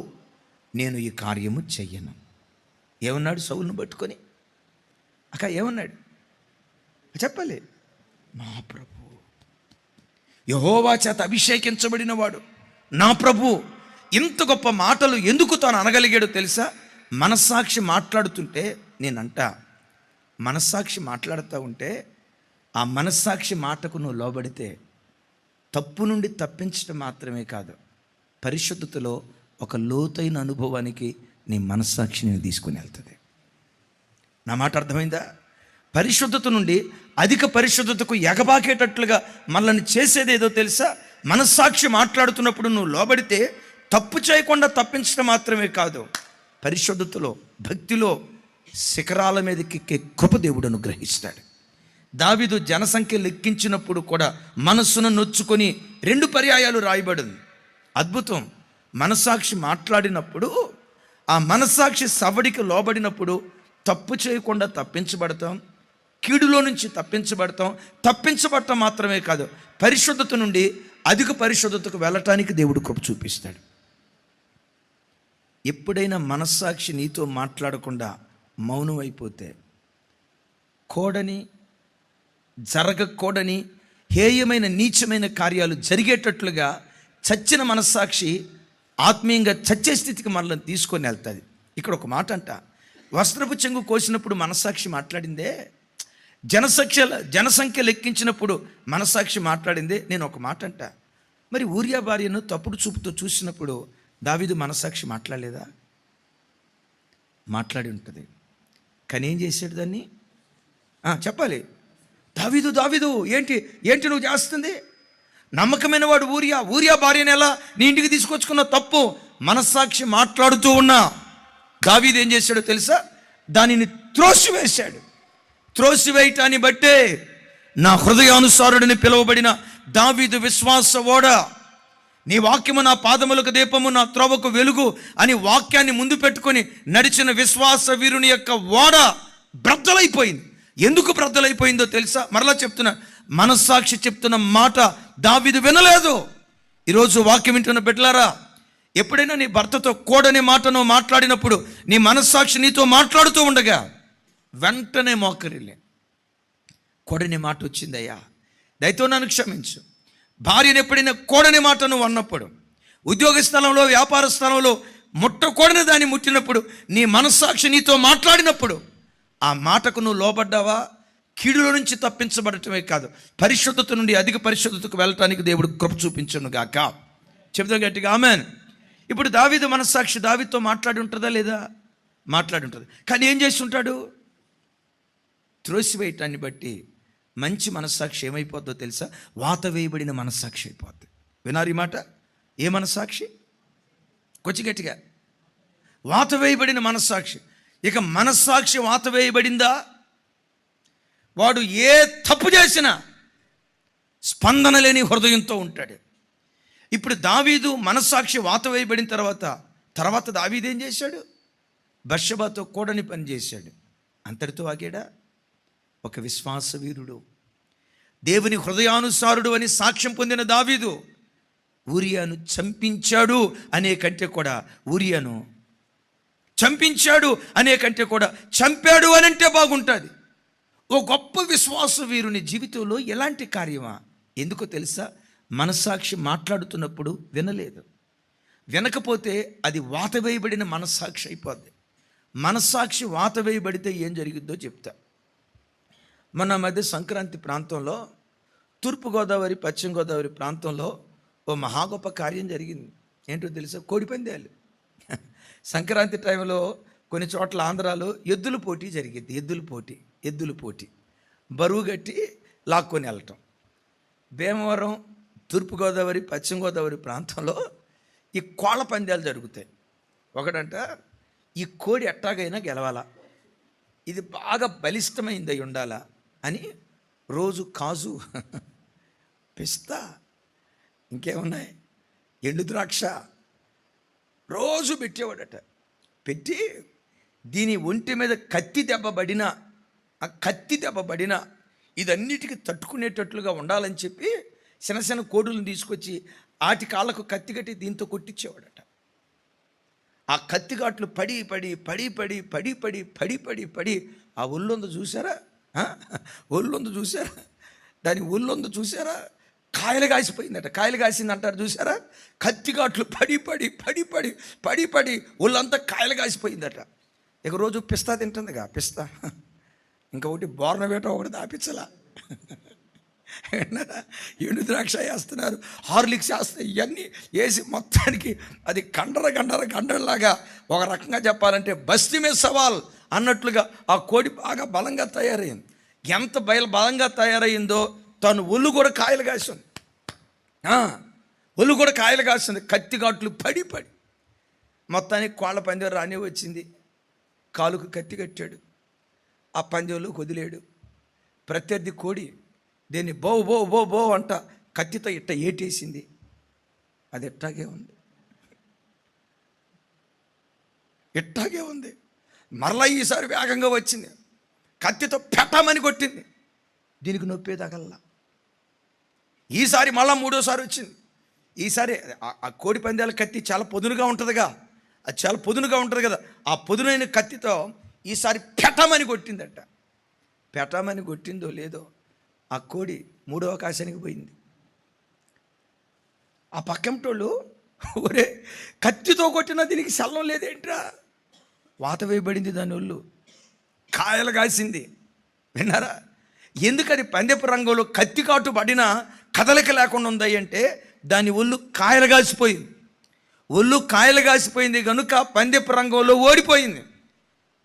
నేను ఈ కార్యము చెయ్యను. ఏమన్నాడు? సౌలును పట్టుకొని ఏమన్నాడు చెప్పాలి. నా ప్రభు, యెహోవా చేత అభిషేకించబడిన వాడు నా ప్రభు. ఇంత గొప్ప మాటలు ఎందుకు తాను అనగలిగాడో తెలుసా? మనస్సాక్షి మాట్లాడుతుంటే, మనస్సాక్షి మాట్లాడుతూ ఉంటే ఆ మనస్సాక్షి మాటకు నువ్వు లోబడితే తప్పు నుండి తప్పించడం మాత్రమే కాదు, పరిశుద్ధతలో ఒక లోతైన అనుభవానికి నీ మనస్సాక్షి నేను తీసుకుని వెళ్తుంది. నా మాట అర్థమైందా? పరిశుద్ధత నుండి అధిక పరిశుద్ధతకు ఎగబాకేటట్లుగా మనల్ని చేసేది ఏదో తెలుసా? మనస్సాక్షి మాట్లాడుతున్నప్పుడు నువ్వు లోబడితే తప్పు చేయకుండా తప్పించడం మాత్రమే కాదు, పరిశుద్ధతలో, భక్తిలో శిఖరాల మీదకి కృప దేవుడు అనుగ్రహిస్తాడు. దావీదు జనసంఖ్య లెక్కించినప్పుడు కూడా మనస్సును నొచ్చుకొని 2 పర్యాయాలు రాయబడింది. అద్భుతం. మనస్సాక్షి మాట్లాడినప్పుడు, ఆ మనస్సాక్షి సవ్వడికి లోబడినప్పుడు తప్పు చేయకుండా తప్పించబడతాం, కీడులో నుంచి తప్పించబడటం మాత్రమే కాదు, పరిశుద్ధత నుండి అధిక పరిశుద్ధతకు వెళ్ళటానికి దేవుడు కృప చూపిస్తాడు. ఎప్పుడైనా మనస్సాక్షి నీతో మాట్లాడకుండా మౌనం అయిపోతే కూడని జరగకూడని హేయమైన నీచమైన కార్యాలు జరిగేటట్లుగా చచ్చిన మనస్సాక్షి ఆత్మీయంగా చచ్చే స్థితికి మనల్ని తీసుకొని వెళ్తుంది. ఇక్కడ ఒక మాట అంట, వస్త్రపు చెంగు కోసినప్పుడు మనస్సాక్షి మాట్లాడిందే, జనసంఖ్య లెక్కించినప్పుడు మనస్సాక్షి మాట్లాడిందే. నేను ఒక మాట అంట, మరి ఊరియా భార్యను తప్పుడు చూపుతో చూసినప్పుడు దావీదు మనస్సాక్షి మాట్లాడలేదా? మాట్లాడి ఉంటుంది. కానీ ఏం చేశాడు దాన్ని? చెప్పాలి. దావీదు ఏంటి నువ్వు చేస్తుంది? నమ్మకమైన వాడు ఊరియా భార్యను ఎలా నీ ఇంటికి తీసుకొచ్చుకున్న తప్పు. మనస్సాక్షి మాట్లాడుతూ ఉన్నా దావీదు ఏం చేశాడో తెలుసా? దానిని త్రోసివేశాడు. త్రోసివేయటాన్ని బట్టే నా హృదయానుసారుడిని పిలువబడిన దావీదు విశ్వాస ఓడ, నీ వాక్యము నా పాదములకు దీపము, నా త్రోవకు వెలుగు అని వాక్యాన్ని ముందు పెట్టుకొని నడిచిన విశ్వాస వీరుని యొక్క ఓడ బ్రద్దలైపోయింది. ఎందుకు బ్రద్దలైపోయిందో తెలుసా? మరలా చెప్తున్నా, మనస్సాక్షి చెప్తున్న మాట దావీదు వినలేదు. ఈరోజు వాక్యం వింటున్న బిడ్డలారా, ఎప్పుడైనా నీ భర్తతో కూడని మాటను మాట్లాడినప్పుడు నీ మనస్సాక్షి నీతో మాట్లాడుతూ ఉండగా వెంటనే మోకరిల్లే, కూడని మాట వచ్చిందయ్యా, దయతో నన్ను క్షమించు. భార్యను ఎప్పుడైనా కూడని మాట నువ్వు అన్నప్పుడు, ఉద్యోగ స్థలంలో వ్యాపార స్థలంలో ముట్టకూడని దాన్ని ముట్టినప్పుడు, నీ మనస్సాక్షి నీతో మాట్లాడినప్పుడు ఆ మాటకు నువ్వు లోబడ్డావా? కీడులో నుంచి తప్పించబడటమే కాదు, పరిశుద్ధత నుండి అధిక పరిశుద్ధతకు వెళ్ళటానికి దేవుడు కృప చూపించును గాక. చెప్తాం గట్టిగా ఆమెన్. ఇప్పుడు దావీదు మనస్సాక్షి దావీదుతో మాట్లాడి ఉంటుందా లేదా? మాట్లాడి ఉంటుంది. కానీ ఏం చేసి ఉంటాడు? త్రోసివేయటాన్ని బట్టి మంచి మనస్సాక్షి ఏమైపోద్దో తెలుసా? వాత వేయబడిన మనస్సాక్షి అయిపోద్ది. వినారు ఈ మాట? ఏ మనస్సాక్షి? కొంచెం గట్టిగా. వాత వేయబడిన మనస్సాక్షి. ఇక మనస్సాక్షి వాత వేయబడిందా, వాడు ఏ తప్పు చేసినా స్పందన లేని హృదయంతో ఉంటాడు. ఇప్పుడు దావీదు మనస్సాక్షి వాత వేయబడిన తర్వాత దావీదు ఏం చేశాడు? బత్షెబతో కూడని పని చేశాడు. అంతటితో ఆగాడా? ఒక విశ్వాస వీరుడు, దేవుని హృదయానుసారుడు అని సాక్ష్యం పొందిన దావీదు ఊరియాను చంపించాడు అనే కంటే కూడా ఊరియాను చంపించాడు అనే కంటే కూడా చంపాడు అని అంటే బాగుంటుంది. ఓ గొప్ప విశ్వాస వీరుని జీవితంలో ఎలాంటి కార్యమా? ఎందుకో తెలుసా? మనస్సాక్షి మాట్లాడుతున్నప్పుడు వినలేదు. వినకపోతే అది వాత వేయబడిన మనస్సాక్షి అయిపోద్ది. మనస్సాక్షి వాత వేయబడితే ఏం జరిగిద్దో చెప్తా. మన మధ్య సంక్రాంతి ప్రాంతంలో, తూర్పుగోదావరి పశ్చిమ గోదావరి ప్రాంతంలో ఓ మహా గొప్ప కార్యం జరిగింది. ఏంటో తెలుసా? కోడిపందాలు. సంక్రాంతి టైంలో కొన్ని చోట్ల ఆంధ్రాలో ఎద్దుల పోటీ జరిగింది. ఎద్దుల పోటీ బరువు గట్టి లాక్కొని వెళ్ళటం. భీమవరం, తూర్పుగోదావరి పశ్చిమ గోదావరి ప్రాంతంలో ఈ కోళ్ళ పందాలు జరుగుతాయి. ఒకటంట, ఈ కోడి ఎట్టాగైనా గెలవాలా, ఇది బాగా బలిష్టమైంది అయి ఉండాలా అని రోజు కాజు, పిస్తా, ఇంకేమున్నాయి, ఎండు ద్రాక్ష రోజు పెట్టేవాడట. పెట్టి దీని ఒంటి మీద కత్తి దెబ్బ పడినా ఇదన్నిటికీ తట్టుకునేటట్లుగా ఉండాలని చెప్పి చిన్న కోడులను తీసుకొచ్చి ఆటి కాళ్ళకు కత్తి కట్టి దీంతో కొట్టించేవాడట. ఆ కత్తిగాట్లు పడి పడి పడి పడి పడి పడి పడి పడి పడి ఆ ఒళ్ళొంద చూసారా? దాని ఒళ్ళొంద చూసారా? కాయలు కాసిపోయిందట. కాయలు కాసింది అంటారు చూసారా? కత్తిగాట్లు పడి పడి పడి పడి పడి పడి ఒళ్ళంతా కాయలు కాసిపోయిందట. ఇక రోజు పిస్తా తింటుందిగా, పిస్తా. ఇంకొకటి బోర్నవేట ఒకటి దాపించలా. ఎండు ద్రాక్ష వేస్తున్నారు, హార్లిక్స్ వేస్తారు, ఇవన్నీ వేసి మొత్తానికి అది గండరలాగా, ఒక రకంగా చెప్పాలంటే బస్తీమే సవాల్ అన్నట్లుగా ఆ కోడి బాగా బలంగా తయారైంది. ఎంత బలంగా తయారైందో తను ఒళ్ళు కూడా కాయలు కాసింది. కత్తిగాట్లు పడి పడి మొత్తానికి కోళ్ళ పందెం రాని వచ్చింది. కాలుకు కత్తి కట్టాడు, ఆ పందెంలో వదిలేడు. ప్రత్యర్థి కోడి దీన్ని బో బో బో బో అంట కత్తితో ఇట్ట ఏటేసింది. అది ఇట్టాగే ఉంది. మరలా ఈసారి వేగంగా వచ్చింది, కత్తితో పెట్టమని కొట్టింది. దీనికి నొప్పే తగల్లా. ఈసారి మళ్ళా మూడోసారి వచ్చింది. ఈసారి ఆ కోడి పందాల కత్తి చాలా పొదునుగా ఉంటుందిగా, అది చాలా పొదునుగా ఉంటుంది కదా, ఆ పొదునైన కత్తితో ఈసారి పెటమని కొట్టిందట. పెటమని కొట్టిందో లేదో ఆ కోడి మూడో ఆకాశానికి పోయింది. ఆ పక్కంటోళ్ళు, ఒరే కత్తితో కొట్టినా దీనికి శల్లం లేదేంట్రా, వాత వేయబడింది దాని ఒళ్ళు, కాయలు కాసింది. విన్నారా? ఎందుకని పందెపు రంగంలో కత్తి కాటు పడినా కదలిక లేకుండా ఉంది అంటే దాని ఒళ్ళు కాయలు కాసిపోయింది. ఒళ్ళు కాయలు కాసిపోయింది కనుక పందెపు రంగంలో ఓడిపోయింది.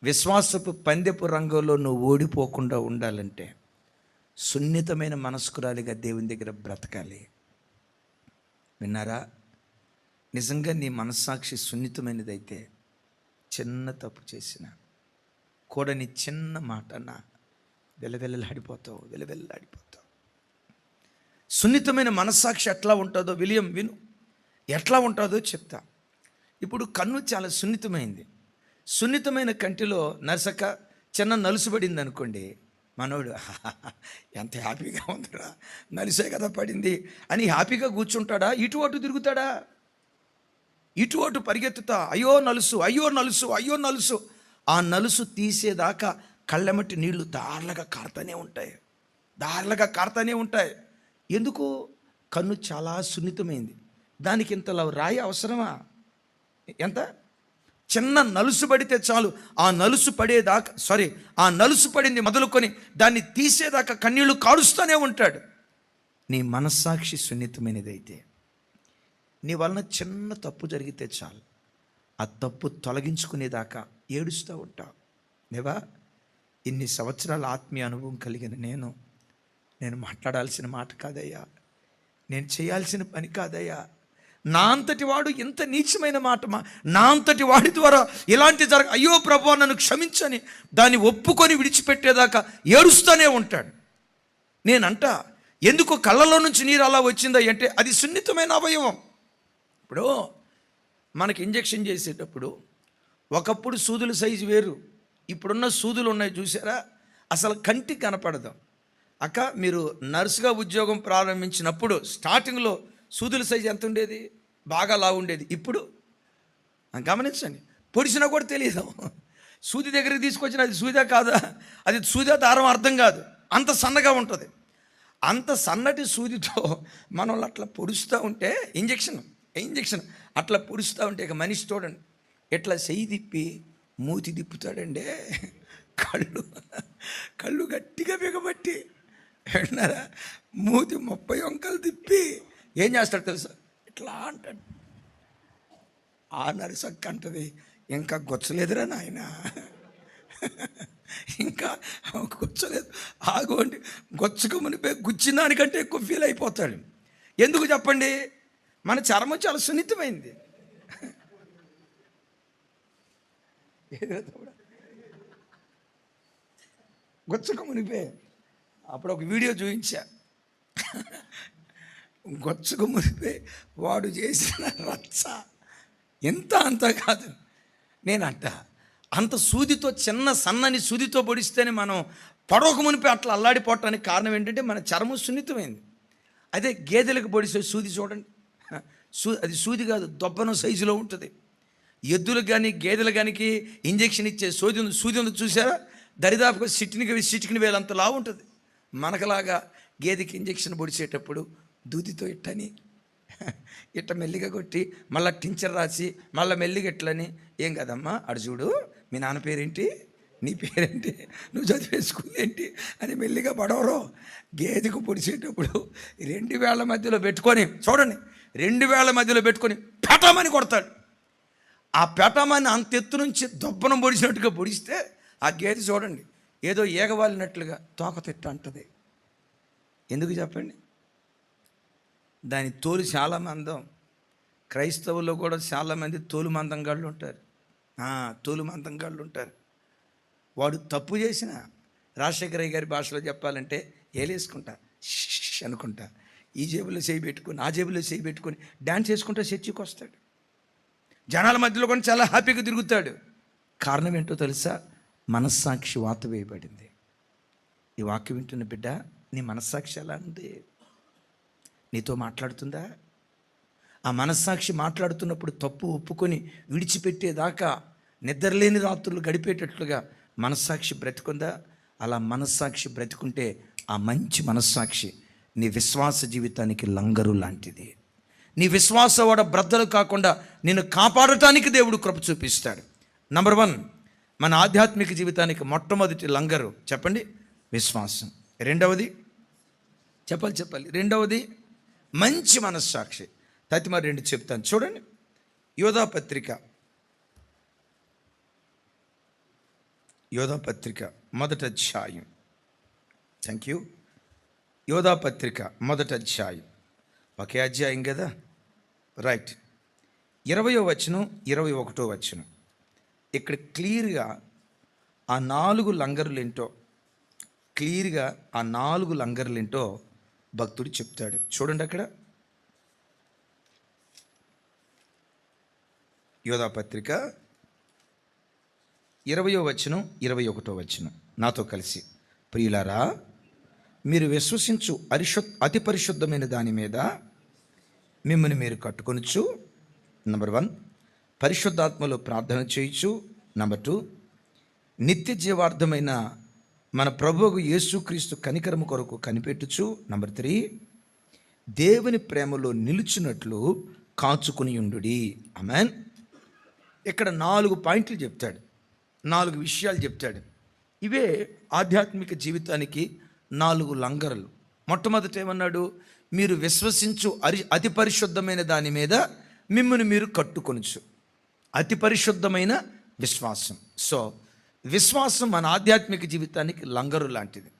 విశ్వాసపు పందెపు రంగంలో నువ్వు ఓడిపోకుండా ఉండాలంటే సున్నితమైన మనస్కురాలిగా దేవుని దగ్గర బ్రతకాలి. విన్నారా? నిజంగా నీ మనస్సాక్షి సున్నితమైనదైతే చిన్న తప్పు చేసిన కూడా నీ చిన్న మాట అన్నా వెలవెల్లాడిపోతావు. సున్నితమైన మనస్సాక్షి ఎట్లా ఉంటుందో విను, ఎట్లా ఉంటుందో చెప్తా. ఇప్పుడు కన్ను చాలా సున్నితమైంది. సున్నితమైన కంటిలో నరసక చిన్న నలుసుపడింది అనుకోండి, మనోడు ఎంత హ్యాపీగా ఉందిరా, నలిసే కదా పడింది అని హ్యాపీగా కూర్చుంటాడా? ఇటు అటు తిరుగుతాడా? ఇటు అటు పరిగెత్తుతా, అయ్యో నలుసు. ఆ నలుసు తీసేదాకా కళ్ళెమట్టి నీళ్లు దారులుగా కారుతూనే ఉంటాయి. ఎందుకు? కన్ను చాలా సున్నితమైంది. దానికి ఇంతలా రాయి అవసరమా? ఎంత చిన్న నలుసు పడితే చాలు, ఆ నలుసు పడింది మొదలుకొని దాన్ని తీసేదాకా కన్నీళ్లు కారుస్తూనే ఉంటాడు. నీ మనస్సాక్షి సున్నితమైనదైతే నీ వలన చిన్న తప్పు జరిగితే చాలు, ఆ తప్పు తొలగించుకునేదాకా ఏడుస్తూ ఉంటావు. దేవా, ఇన్ని సంవత్సరాల ఆత్మీయ అనుభవం కలిగిన నేను మాట్లాడాల్సిన మాట కాదయ్యా, నేను చేయాల్సిన పని కాదయ్యా, నా అంతటి వాడు ఇంత నీచమైన మాట నా అంతటి వాడి ద్వారా ఇలాంటి అయ్యో ప్రభువా నన్ను క్షమించని దాన్ని ఒప్పుకొని విడిచిపెట్టేదాకా ఏడుస్తూనే ఉంటాడు. నేనంట ఎందుకు కళ్ళలో నుంచి నీరు అలా వచ్చిందా అంటే అది సున్నితమైన అవయవం. ఇప్పుడు మనకి ఇంజెక్షన్ చేసేటప్పుడు ఒకప్పుడు సూదుల సైజు వేరు, ఇప్పుడున్న సూదులు ఉన్నాయి చూసారా, అసలు కంటికి కనపడదు. అక్క, మీరు నర్సుగా ఉద్యోగం ప్రారంభించినప్పుడు స్టార్టింగ్లో సూదుల సైజు ఎంత ఉండేది? బాగా లావు ఉండేది. ఇప్పుడు గమనించండి, పొడిచినా కూడా తెలియదు. సూది దగ్గరికి తీసుకొచ్చిన అది సూదా కాదా, అది సూదా దారం అర్థం కాదు, అంత సన్నగా ఉంటుంది. అంత సన్నటి సూదితో మనం అట్లా పొడుస్తూ ఉంటే ఇంజెక్షన్ అట్లా పొడుస్తూ ఉంటే ఇక మనిషి చూడండి ఎట్లా చెయ్యి తిప్పి మూతి తిప్పుతాడండి, కళ్ళు గట్టిగా బిగబట్టి విన్నారా, మూతి 30 వంకలు తిప్పి ఏం చేస్తాడు తెలుసా, ఇట్లా అంటాడు. ఆ నరిసక్క అంటది, ఇంకా గొచ్చలేదురా నాయన, ఇంకా గొచ్చలేదు, ఆగోండి, గొచ్చకు మునిపే గుచ్చిన దానికంటే ఎక్కువ ఫీల్ అయిపోతాడు. ఎందుకు చెప్పండి? మన చర్మం చాలా సున్నితమైంది. గొచ్చకు మునిపే అప్పుడు ఒక వీడియో చూపించా, గొచ్చకు మునిపే వాడు చేసిన రచ్చ ఎంత అంత కాదు. నేనంట అంత సూదితో, చిన్న సన్నని సూదితో పొడిస్తేనే మనం పొడవకు మునిపే అట్లా అల్లాడిపోవటానికి కారణం ఏంటంటే మన చర్మం సున్నితమైంది. అదే గేదెలకు పొడిసే సూది చూడండి, అది సూది కాదు, దొబ్బనం సైజులో ఉంటుంది. ఎద్దులకు కానీ గేదెలు కానీ ఇంజెక్షన్ ఇచ్చే సూది ఉంది చూసారా, దరిదాపుగా సిటికిని వేలంతలా ఉంటుంది. మనకలాగా గేదెకి ఇంజెక్షన్ పొడిచేటప్పుడు దూదితో ఇట్ట మెల్లిగా కొట్టి మళ్ళీ టించర్ రాసి మళ్ళీ మెల్లిగా ఇట్లని, ఏం కదమ్మా అడు చూడు, మీ నాన్న పేరేంటి, నీ పేరేంటి, నువ్వు చదివే స్కూల్ ఏంటి అని మెల్లిగా పడవరో. గేదెకు పొడిచేటప్పుడు 2 వేళ్ల మధ్యలో పెట్టుకొని చూడండి, 2 వేళ్ల మధ్యలో పెట్టుకొని పెటమని కొడతాడు. ఆ పెటమని అంత ఎత్తు నుంచి దొబ్బనం పొడిచినట్టుగా పొడిస్తే ఆ గేదె చూడండి ఏదో ఏగవాలినట్లుగా తోక తిట్ట అంటది. ఎందుకు చెప్పండి? దాని తోలు చాలా మందం. క్రైస్తవుల్లో కూడా చాలామంది తోలు మందంగాళ్ళు ఉంటారు. వాడు తప్పు చేసిన రాజశేఖరయ్య గారి భాషలో చెప్పాలంటే ఏలేసుకుంటా అనుకుంటా, ఈ జేబులో చేయి పెట్టుకొని ఆ జేబులో చేయి పెట్టుకొని డ్యాన్స్ చేసుకుంటా చర్చికి వస్తాడు. జనాల మధ్యలో కూడా చాలా హ్యాపీగా తిరుగుతాడు. కారణం ఏంటో తెలుసా? మనస్సాక్షి వాత వేయబడింది. ఈ వాక్యం వింటున్న బిడ్డ, నీ మనస్సాక్షి ఎలా ఉంది? నీతో మాట్లాడుతుందా? ఆ మనస్సాక్షి మాట్లాడుతున్నప్పుడు తప్పు ఒప్పుకొని విడిచిపెట్టేదాకా నిద్రలేని రాత్రులు గడిపేటట్లుగా మనస్సాక్షి బ్రతికుందా? అలా మనస్సాక్షి బ్రతికుంటే ఆ మంచి మనస్సాక్షి నీ విశ్వాస జీవితానికి లంగరు లాంటిది. నీ విశ్వాస వాడ బ్రద్దలు కాకుండా నిన్ను కాపాడటానికి దేవుడు కృప చూపిస్తాడు. నంబర్ 1, మన ఆధ్యాత్మిక జీవితానికి మొట్టమొదటి లంగరు చెప్పండి, విశ్వాసం. రెండవది చెప్పాలి. రెండవది మంచి మనస్సాక్షి. తతిమ 2 చెప్తాను చూడండి. యోధాపత్రిక మొదటి అధ్యాయం. Thank you. యోధాపత్రిక మొదటి అధ్యాయం, ఒకే అధ్యాయం కదా, రైట్. 20వ వచనం 21వ వచనం. ఇక్కడ క్లియర్గా ఆ 4 లంగర్లేంటో భక్తుడు చెప్తాడు. చూడండి అక్కడ యోధాపత్రిక 20వ వచనం 21వ వచనం నాతో కలిసి. ప్రియులారా, మీరు విశ్వసించు అతి పరిశుద్ధమైన దాని మీద మిమ్మల్ని మీరు కట్టుకొనుచు. నంబర్ 1, పరిశుద్ధాత్మలో ప్రార్థన చేయొచ్చు. నంబర్ 2, నిత్య జీవార్థమైన మన ప్రభువు యేసుక్రీస్తు కనికరము కొరకు కనిపెట్టుచు. నంబర్ 3, దేవుని ప్రేమలో నిలుచున్నట్లు కాచుకుని ఉండుడి. ఆమేన్. ఇక్కడ 4 పాయింట్లు చెప్తాడు, 4 విషయాలు చెప్తాడు. ఇవే ఆధ్యాత్మిక జీవితానికి 4 లంగరులు. మొట్టమొదట ఏమన్నాడు? మీరు విశ్వసించు అతి పరిశుద్ధమైన దాని మీద మిమ్మల్ని మీరు కట్టుకొనుచు. అతి పరిశుద్ధమైన విశ్వాసం. సో విశ్వాసం మన ఆధ్యాత్మిక జీవితానికి లంగరు లాంటిది.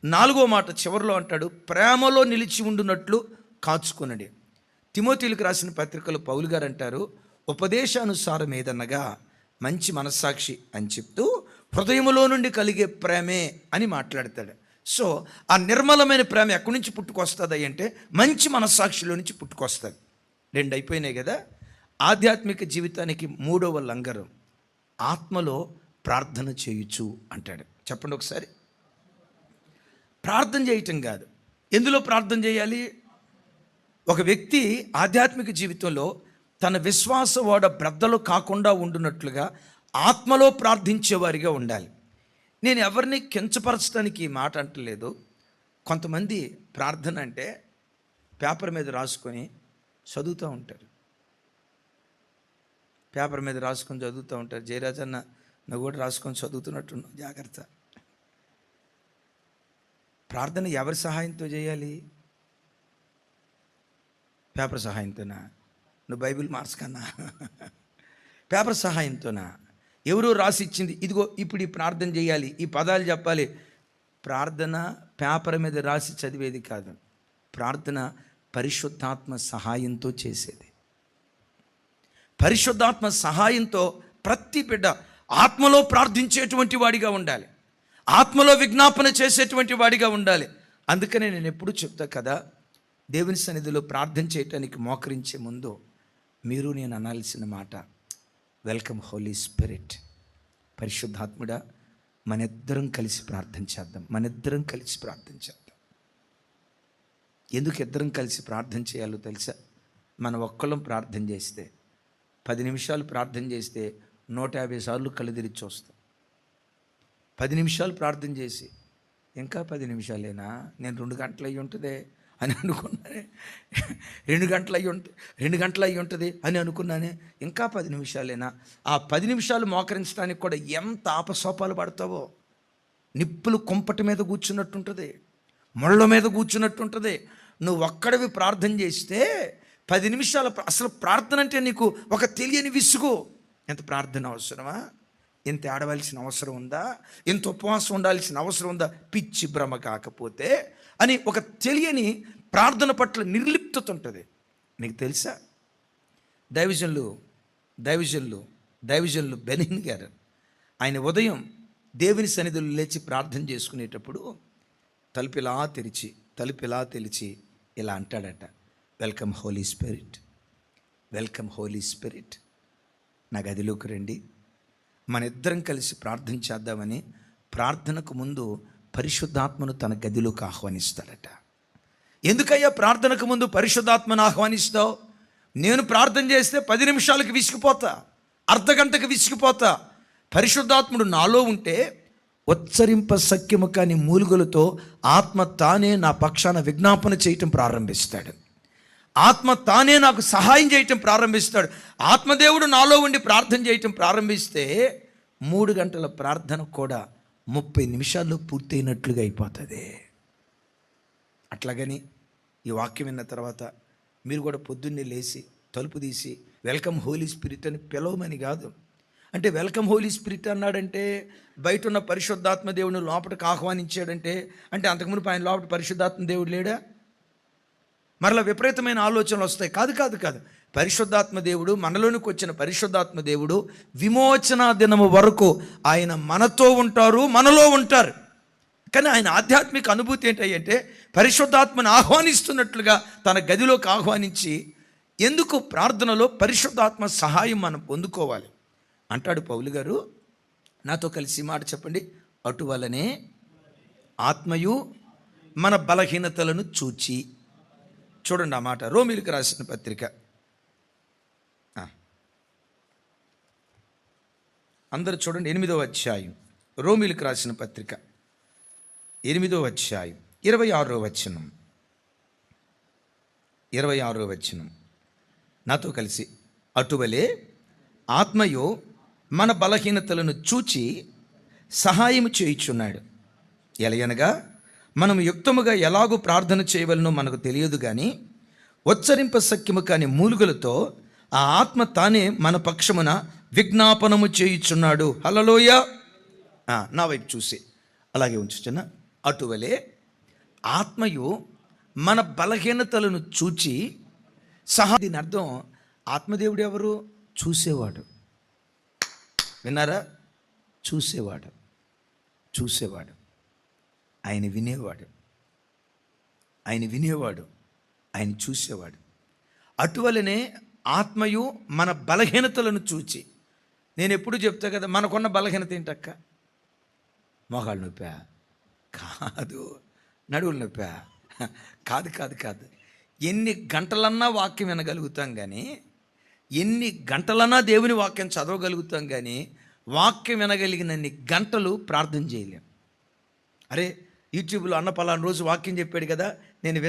4వ మాట చివరిలో అంటాడు, ప్రేమలో నిలిచి ఉండునట్లు కాచుకొనడి. తిమోతీయులకు రాసిన పత్రికలో పౌలు గారు అంటారు, ఉపదేశానుసారం ఏదనగా మంచి మనస్సాక్షి అని చెప్తూ హృదయములో నుండి కలిగే ప్రేమే అని మాట్లాడతాడు. సో ఆ నిర్మలమైన ప్రేమ ఎక్కడి నుంచి పుట్టుకొస్తుంది అంటే మంచి మనస్సాక్షిలో నుంచి పుట్టుకొస్తుంది. 2 అయిపోయినాయి కదా. ఆధ్యాత్మిక జీవితానికి 3వ లంగరు ఆత్మలో ప్రార్థన చేయొచ్చు అంటాడు. చెప్పండి ఒకసారి. ప్రార్థన చేయటం కాదు, ఎందులో ప్రార్థన చేయాలి? ఒక వ్యక్తి ఆధ్యాత్మిక జీవితంలో తన విశ్వాస ఓడ బ్రద్దలు కాకుండా ఉండునట్లుగా ఆత్మలో ప్రార్థించేవారిగా ఉండాలి. నేను ఎవరిని కించపరచడానికి ఈ మాట అంటలేదు. కొంతమంది ప్రార్థన అంటే పేపర్ మీద రాసుకొని చదువుతూ ఉంటారు. చదువుతూ ఉంటారు. జయరాజన్న నువ్వు కూడా రాసుకొని చదువుతున్నట్టున్నావు, జాగ్రత్త. ప్రార్థన ఎవరి సహాయంతో చేయాలి? పేపర్ సహాయంతోనా? నువ్వు బైబిల్ మార్చకన్నా పేపర్ సహాయంతోనా? ఎవరో రాసి ఇచ్చింది, ఇదిగో ఇప్పుడు ఈ ప్రార్థన చేయాలి, ఈ పదాలు చెప్పాలి. ప్రార్థన పేపర్ మీద రాసి చదివేది కాదు. ప్రార్థన పరిశుద్ధాత్మ సహాయంతో చేసేది. పరిశుద్ధాత్మ సహాయంతో ప్రతి బిడ్డ ఆత్మలో ప్రార్థించేటువంటి వాడిగా ఉండాలి, ఆత్మలో విజ్ఞాపన చేసేటువంటి వాడిగా ఉండాలి. అందుకనే నేను ఎప్పుడూ చెప్తా కదా, దేవుని సన్నిధిలో ప్రార్థన చేయటానికి మోకరించే ముందు మీరు నేను అనాల్సిన మాట, వెల్కమ్ హోలీ స్పిరిట్. పరిశుద్ధాత్ముడా, మనిద్దరం కలిసి ప్రార్థన చేద్దాం. ఎందుకు ఇద్దరం కలిసి ప్రార్థన చేయాలో తెలుసా? మనం ఒక్కళ్ళం ప్రార్థన చేస్తే 10 నిమిషాలు ప్రార్థన చేస్తే 150 సార్లు కళ్ళు తెరిచి చూస్తాం. 10 నిమిషాలు ప్రార్థన చేసి ఇంకా 10 నిమిషాలేనా, నేను 2 గంటలు అయ్యి ఉంటుంది అని అనుకున్నానే, 2 గంటలు అయ్యి ఉంటుంది అని అనుకున్నానే, ఇంకా 10 నిమిషాలేనా. ఆ 10 నిమిషాలు మోకరించడానికి కూడా ఎంత ఆపసోపాలు పడతావో. నిప్పులు కుంపటి మీద కూర్చున్నట్టుంటుంది, ముళ్ళ మీద కూర్చున్నట్టుంటుంది. నువ్వు ఒక్కడివి ప్రార్థన చేస్తే 10 నిమిషాల అసలు ప్రార్థన అంటే నీకు ఒక తెలియని విసుగు. ఎంత ప్రార్థన అవసరమా? ఎంత ఆడవలసిన అవసరం ఉందా? ఎంత ఉపవాసం ఉండాల్సిన అవసరం ఉందా? పిచ్చి భ్రమ కాకపోతే అని ఒక తెలియని ప్రార్థన పట్ల నిర్లిప్తత ఉంటుంది. మీకు తెలుసా, దైవజనులు బెనిన్ గారు ఆయన ఉదయం దేవుని సన్నిధిలో లేచి ప్రార్థన చేసుకునేటప్పుడు తలుపిలా తెరిచి ఇలా అంటాడట, వెల్కమ్ హోలీ స్పిరిట్, నా గదిలోకి రండి, మన ఇద్దరం కలిసి ప్రార్థన చేద్దామని ప్రార్థనకు ముందు పరిశుద్ధాత్మను తన గదిలోకి ఆహ్వానిస్తాడట. ఎందుకయ్యా ప్రార్థనకు ముందు పరిశుద్ధాత్మను ఆహ్వానిస్తావు? నేను ప్రార్థన చేస్తే 10 నిమిషాలకు విసిగిపోతా, అర్ధగంటకు విసిగిపోతా. పరిశుద్ధాత్ముడు నాలో ఉంటే ఉచ్చరింప సఖ్యము కాని మూలుగులతో ఆత్మ తానే నా పక్షాన విజ్ఞాపన చేయటం ప్రారంభిస్తాడు. ఆత్మ తానే నాకు సహాయం చేయటం ప్రారంభిస్తాడు. ఆత్మదేవుడు నాలో ఉండి ప్రార్థన చేయటం ప్రారంభిస్తే 3 గంటల ప్రార్థన కూడా 30 నిమిషాల్లో పూర్తయినట్లుగా అయిపోతుంది. అట్లాగని ఈ వాక్యం విన్న తర్వాత మీరు కూడా పొద్దున్నే లేచి తలుపు తీసి వెల్కమ్ హోలీ స్పిరిట్ అని పిలవమని కాదు. అంటే వెల్కమ్ హోలీ స్పిరిట్ అన్నాడంటే బయట ఉన్న పరిశుద్ధాత్మ దేవుడిని లోపలికి ఆహ్వానించాడంటే అంటే అంతకుముందు ఆయన లోపల పరిశుద్ధాత్మ దేవుడు లేడా? మరలా విపరీతమైన ఆలోచనలు వస్తాయి. కాదు కాదు కాదు పరిశుద్ధాత్మ దేవుడు, మనలోనికి వచ్చిన పరిశుద్ధాత్మ దేవుడు విమోచన దినము వరకు ఆయన మనతో ఉంటారు, మనలో ఉంటారు. కానీ ఆయన ఆధ్యాత్మిక అనుభూతి ఏంటంటే పరిశుద్ధాత్మను ఆహ్వానిస్తున్నట్లుగా తన గదిలోకి ఆహ్వానించి, ఎందుకు ప్రార్థనలో పరిశుద్ధాత్మ సహాయం మనం పొందుకోవాలి అంటాడు పౌలు గారు. నాతో కలిసి మాట చెప్పండి. అటువలనే ఆత్మయు మన బలహీనతలను చూచి. చూడండి ఆ మాట, రోమీయులకు రాసిన పత్రిక, అందరూ చూడండి 8వ అధ్యాయం, రోమీయులకు రాసిన పత్రిక 8వ అధ్యాయం 26వ వచనం. 26వ వచనం నాతో కలిసి, అటువలే ఆత్మయు మన బలహీనతలను చూచి సహాయము చేయుచున్నాడు. ఎలయనగా మనం యుక్తముగా ఎలాగూ ప్రార్థన చేయవలనో మనకు తెలియదు, కానీ ఉచ్చరింప సఖ్యము కాని మూలుగులతో ఆ ఆత్మ తానే మన పక్షమున విజ్ఞాపనము చేయుచున్నాడు. హల్లెలూయ. నా వైపు చూసి అలాగే ఉంచుచున్న, అటువలే ఆత్మయు మన బలహీనతలను చూచి దీని అర్థం ఆత్మదేవుడు ఎవరు? చూసేవాడు. విన్నారా? చూసేవాడు, చూసేవాడు. ఆయన వినేవాడు, ఆయన వినేవాడు, ఆయన చూసేవాడు. అటువలనే ఆత్మయు మన బలహీనతలను చూచి. నేను ఎప్పుడు చెప్తా కదా, మనకున్న బలహీనత ఏంటక్క? మోకాళ్ళ నొప్పా? కాదు. నడువుల నొప్పా? కాదు కాదు కాదు. ఎన్ని గంటలన్నా వాక్యం వినగలుగుతాం, కానీ ఎన్ని గంటలన్నా దేవుని వాక్యం చదవగలుగుతాం, కానీ వాక్యం వినగలిగినన్ని గంటలు ప్రార్థన చేయలేం. అరే యూట్యూబ్లో అన్న పలానా రోజు వాక్యం చెప్పాడు కదా, నేను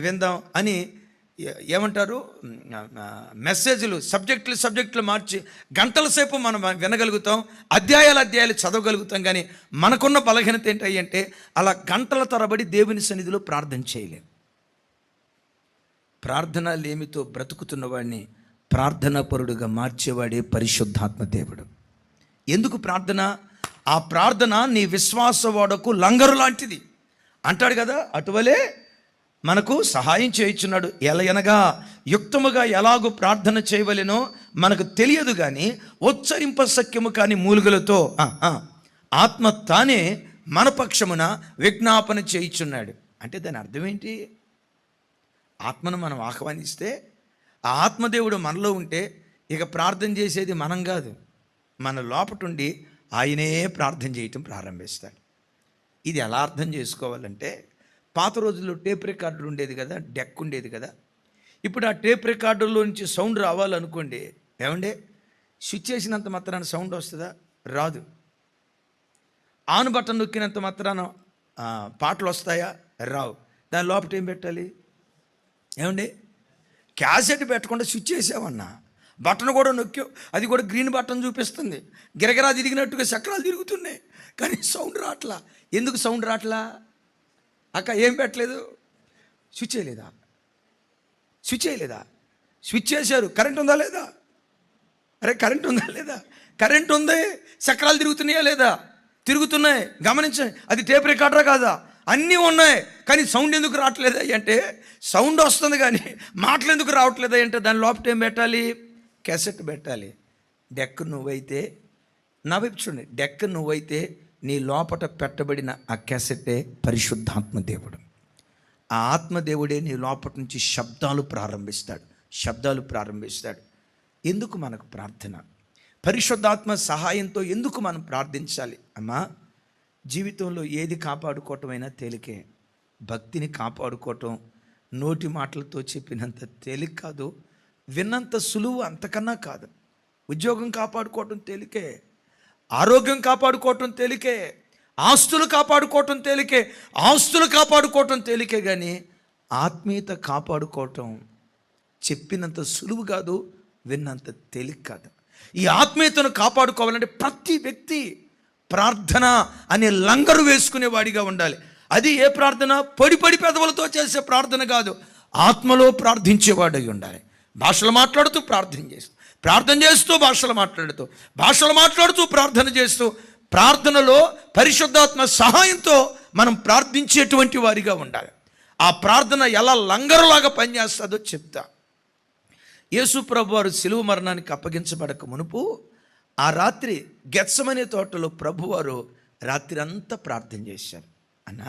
విందాం అని ఏమంటారు, మెసేజ్లు సబ్జెక్టులు మార్చి గంటల సేపు మనం వినగలుగుతాం, అధ్యాయాలు చదవగలుగుతాం. కానీ మనకున్న బలహీనత ఏంటంటే అలా గంటల తరబడి దేవుని సన్నిధిలో ప్రార్థన చేయలేం. ప్రార్థన లేమితో బ్రతుకుతున్న వాడిని ప్రార్థనాపరుడుగా మార్చేవాడే పరిశుద్ధాత్మ దేవుడు. ఎందుకు ప్రార్థన? ఆ ప్రార్థన నీ విశ్వాసవాడకు లంగరు లాంటిది అంటాడు కదా. అటువలే మనకు సహాయం చేయుచున్నాడు. ఎలయనగా యుక్తముగా ఎలాగూ ప్రార్థన చేయవలెనో మనకు తెలియదు, కానీ ఉచ్చరింప సఖ్యము కాని మూలుగులతో ఆత్మ తానే మన పక్షమున విజ్ఞాపన చేయుచున్నాడు. అంటే దాని అర్థం ఏంటి? ఆత్మను మనం ఆహ్వానిస్తే ఆ ఆత్మదేవుడు మనలో ఉంటే ఇక ప్రార్థన చేసేది మనం కాదు, మన లోపటుండి ఆయనే ప్రార్థన చేయటం ప్రారంభిస్తాడు. ఇది ఎలా అర్థం చేసుకోవాలంటే, పాత రోజుల్లో టేప్ రికార్డులు ఉండేది కదా, డెక్ ఉండేది కదా. ఇప్పుడు ఆ టేప్ రికార్డుల్లో నుంచి సౌండ్ రావాలనుకోండి, ఏమండే స్విచ్ చేసినంత మాత్రాన సౌండ్ వస్తుందా? రాదు. ఆన్ బటన్ నొక్కినంత మాత్రాన పాటలు వస్తాయా? రావు. దాని లోపల ఏం పెట్టాలి? ఏమండి క్యాసెట్ పెట్టకుండా స్విచ్ చేసామన్నా, బటన్ కూడా నొక్కి అది కూడా గ్రీన్ బటన్ చూపిస్తుంది, గిరగిరా తిరిగినట్టుగా చక్రాలు తిరుగుతున్నాయి, కానీ సౌండ్ రావట్లా. ఎందుకు సౌండ్ రావట్లా? అక్క ఏం పెట్టలేదు? స్విచ్ చేయలేదా? స్విచ్ చేశారు, కరెంట్ ఉందా లేదా? అరే కరెంట్ ఉందా లేదా? కరెంట్ ఉంది, చక్రాలు తిరుగుతున్నాయా లేదా? తిరుగుతున్నాయి, గమనించండి. అది టేప్ రికార్డరా కాదా? అన్నీ ఉన్నాయి, కానీ సౌండ్ ఎందుకు రావట్లేదా అంటే, సౌండ్ వస్తుంది కానీ మాటలు ఎందుకు రావట్లేదా అంటే దాని లోపల ఏం పెట్టాలి? క్యాసెట్ పెట్టాలి. డెక్ నువ్వైతే, నా వైపు చూడండి, డెక్ నువ్వైతే నీ లోపట పెట్టబడిన ఆ క్యాసెట్టే పరిశుద్ధాత్మ దేవుడు. ఆ ఆత్మదేవుడే నీ లోపల నుంచి శబ్దాలు ప్రారంభిస్తాడు. ఎందుకు మనకు ప్రార్థన? పరిశుద్ధాత్మ సహాయంతో ఎందుకు మనం ప్రార్థించాలి? అమ్మా, జీవితంలో ఏది కాపాడుకోవటమైనా తేలికే. భక్తిని కాపాడుకోవటం నోటి మాటలతో చెప్పినంత తేలిక కాదు, విన్నంత సులువు అంతకన్నా కాదు. ఉద్యోగం కాపాడుకోవటం తేలికే, ఆరోగ్యం కాపాడుకోవటం తేలికే, ఆస్తులు కాపాడుకోవటం తేలికే, ఆస్తులు కాపాడుకోవటం తేలికే, కానీ ఆత్మీయత కాపాడుకోవటం చెప్పినంత సులువు కాదు, విన్నంత తేలిక కాదు. ఈ ఆత్మీయతను కాపాడుకోవాలంటే ప్రతి వ్యక్తి ప్రార్థన అనే లంగరు వేసుకునేవాడిగా ఉండాలి. అది ఏ ప్రార్థన? పొడి పెదవులతో చేసే ప్రార్థన కాదు, ఆత్మలో ప్రార్థించేవాడై ఉండాలి. భాషలు మాట్లాడుతూ ప్రార్థన చేస్తూ భాషలు మాట్లాడుతూ ప్రార్థన చేస్తూ, ప్రార్థనలో పరిశుద్ధాత్మ సహాయంతో మనం ప్రార్థించేటువంటి వారిగా ఉండాలి. ఆ ప్రార్థన ఎలా లంగరులాగా పనిచేస్తుందో చెప్తా. యేసు ప్రభు వారు శిలువ మరణానికి అప్పగించబడక మునుపు ఆ రాత్రి గెత్సెమనే తోటలో ప్రభువారు రాత్రి అంతా ప్రార్థన చేశారు. అన్న,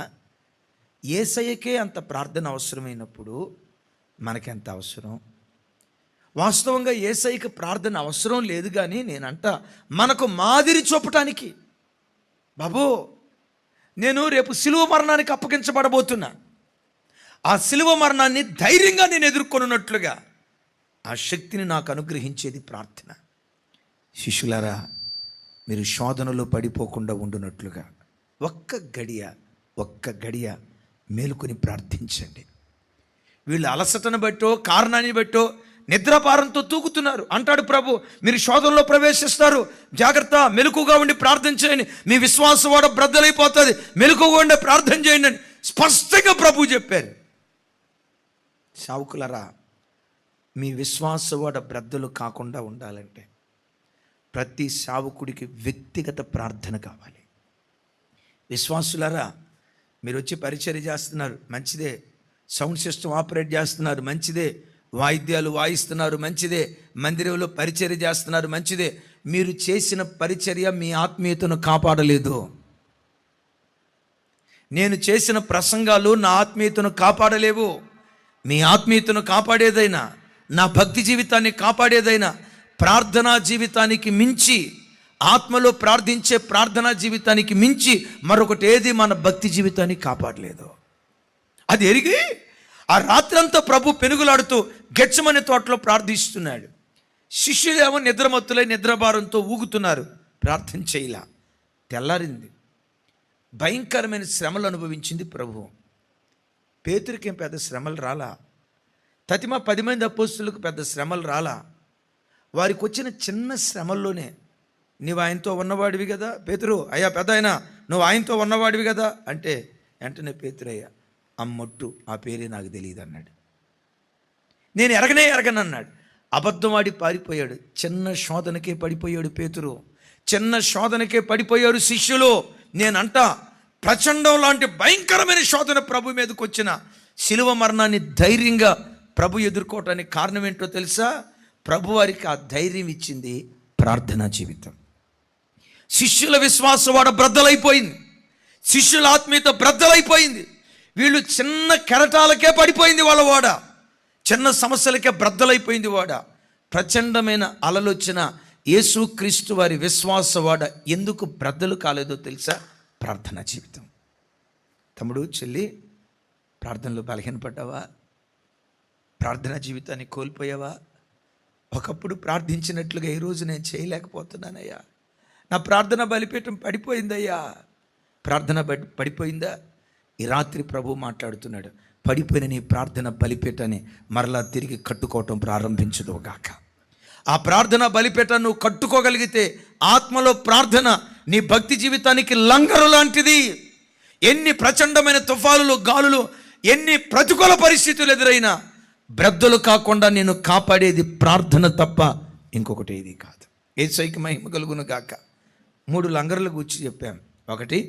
యేసయ్యకే అంత ప్రార్థన అవసరమైనప్పుడు మనకెంత అవసరం? వాస్తవంగా యేసయ్యకి ప్రార్థన అవసరం లేదు, కానీ నేనంట మనకు మాదిరి చూపటానికి, బాబు నేను రేపు శిలువ మరణానికి అప్పగించబడబోతున్నా, ఆ శిలువ మరణాన్ని ధైర్యంగా నేను ఎదుర్కొనున్నట్లుగా ఆ శక్తిని నాకు అనుగ్రహించేది ప్రార్థన. శిష్యులారా, మీరు శోధనలో పడిపోకుండా ఉండునట్లుగా ఒక్క గడియ మేలుకొని ప్రార్థించండి. వీళ్ళు అలసటను బట్టో కారణాన్ని బట్టో నిద్రాపారంతో తూగుతున్నారు. అంటాడు ప్రభు, మీరు శోధనలో ప్రవేశిస్తారు, జాగ్రత్త, మెలకుగా ఉండి ప్రార్థన చేయండి, మీ విశ్వాసం వాడ బ్రద్దలైపోతుంది, మెలకుగా ఉండి ప్రార్థన చేయండి అని స్పష్టంగా ప్రభు చెప్పారు. సావుకులరా, మీ విశ్వాసవాడ బ్రద్దలు కాకుండా ఉండాలంటే ప్రతి సావుకుడికి వ్యక్తిగత ప్రార్థన కావాలి. విశ్వాసులరా, మీరు వచ్చి పరిచర్య చేస్తున్నారు, మంచిదే. సౌండ్ సిస్టమ్ ఆపరేట్ చేస్తున్నారు, మంచిదే. వాయిద్యాలు వాయిస్తున్నారు, మంచిదే. మందిరంలో పరిచర్య చేస్తున్నారు, మంచిదే. మీరు చేసిన పరిచర్య మీ ఆత్మీయతను కాపాడలేదు. నేను చేసిన ప్రసంగాలు నా ఆత్మీయతను కాపాడలేవు. మీ ఆత్మీయతను కాపాడేదైనా, నా భక్తి జీవితాన్ని కాపాడేదైనా, ప్రార్థనా జీవితానికి మించి, ఆత్మలో ప్రార్థించే ప్రార్థనా జీవితానికి మించి మరొకటి ఏది మన భక్తి జీవితాన్ని కాపాడలేదు. అది ఎరిగి ఆ రాత్రంతా ప్రభు పెనుగులాడుతూ గెత్సెమనే తోటలో ప్రార్థిస్తున్నాడు. శిష్యులేమో నిద్రమత్తులై నిద్రభారంతో ఊగుతున్నారు, ప్రార్థన చేయలా. తెల్లారింది, భయంకరమైన శ్రమలు అనుభవించింది ప్రభు. పేతురికేం పెద్ద శ్రమలు రాలా, తతిమ 10 మంది అపోస్తులకు పెద్ద శ్రమలు రాలా. వారికి వచ్చిన చిన్న శ్రమల్లోనే, నీవు ఆయనతో ఉన్నవాడివి కదా పేతురు, అయ్యా పెద్ద ఆయన నువ్వు ఆయనతో ఉన్నవాడివి కదా అంటే, వెంటనే పేతురయ్యా, అమ్మొట్టు ఆ పేరే నాకు తెలియదు అన్నాడు. నేను ఎరగను అన్నాడు. అబద్ధమాడి పారిపోయాడు. చిన్న శోధనకే పడిపోయాడు పేతురు, చిన్న శోధనకే పడిపోయారు శిష్యులు. నేనంట ప్రచండం లాంటి భయంకరమైన శోధన ప్రభు మీదకి వచ్చిన శిలువ మరణాన్ని ధైర్యంగా ప్రభు ఎదుర్కోవటానికి కారణం ఏంటో తెలుసా? ప్రభు వారికి ఆ ధైర్యం ఇచ్చింది ప్రార్థనా జీవితం. శిష్యుల విశ్వాసం వాడ బ్రద్దలైపోయింది, శిష్యుల ఆత్మీయత బ్రద్దలైపోయింది. వీళ్ళు చిన్న కెరటాలకే పడిపోయింది వాళ్ళ వాడ, చిన్న సమస్యలకే బ్రద్దలైపోయింది వాడ. ప్రచండమైన అలలొచ్చిన యేసుక్రీస్తు వారి విశ్వాసవాడ ఎందుకు బ్రద్దలు కాలేదో తెలుసా? ప్రార్థనా జీవితం. తమ్ముడు, చెల్లి, ప్రార్థనలో బలహీనపడ్డావా? ప్రార్థనా జీవితాన్ని కోల్పోయావా? ఒకప్పుడు ప్రార్థించినట్లుగా ఈరోజు నేను చేయలేకపోతున్నానయ్యా, నా ప్రార్థన బలిపీఠం పడిపోయిందయ్యా. ప్రార్థన పడిపోయిందా? ఈ రాత్రి ప్రభు మాట్లాడుతున్నాడు, పడిపోయిన నీ ప్రార్థన బలిపీఠాన్ని మరలా తిరిగి కట్టుకోవటం ప్రారంభించదుగాక. ఆ ప్రార్థన బలిపీఠం నువ్వు కట్టుకోగలిగితే, ఆత్మలో ప్రార్థన నీ భక్తి జీవితానికి లంగరు లాంటిది. ఎన్ని ప్రచండమైన తుఫాలులు, గాలులు, ఎన్ని ప్రతికూల పరిస్థితులు ఎదురైనా బ్రద్దలు కాకుండా నేను కాపాడేది ప్రార్థన తప్ప ఇంకొకటి ఏది కాదు. యేసయ్యకి మహిమ కలుగును గాక. 3 లంగరుల గురించి చెప్పాం. ఒకటి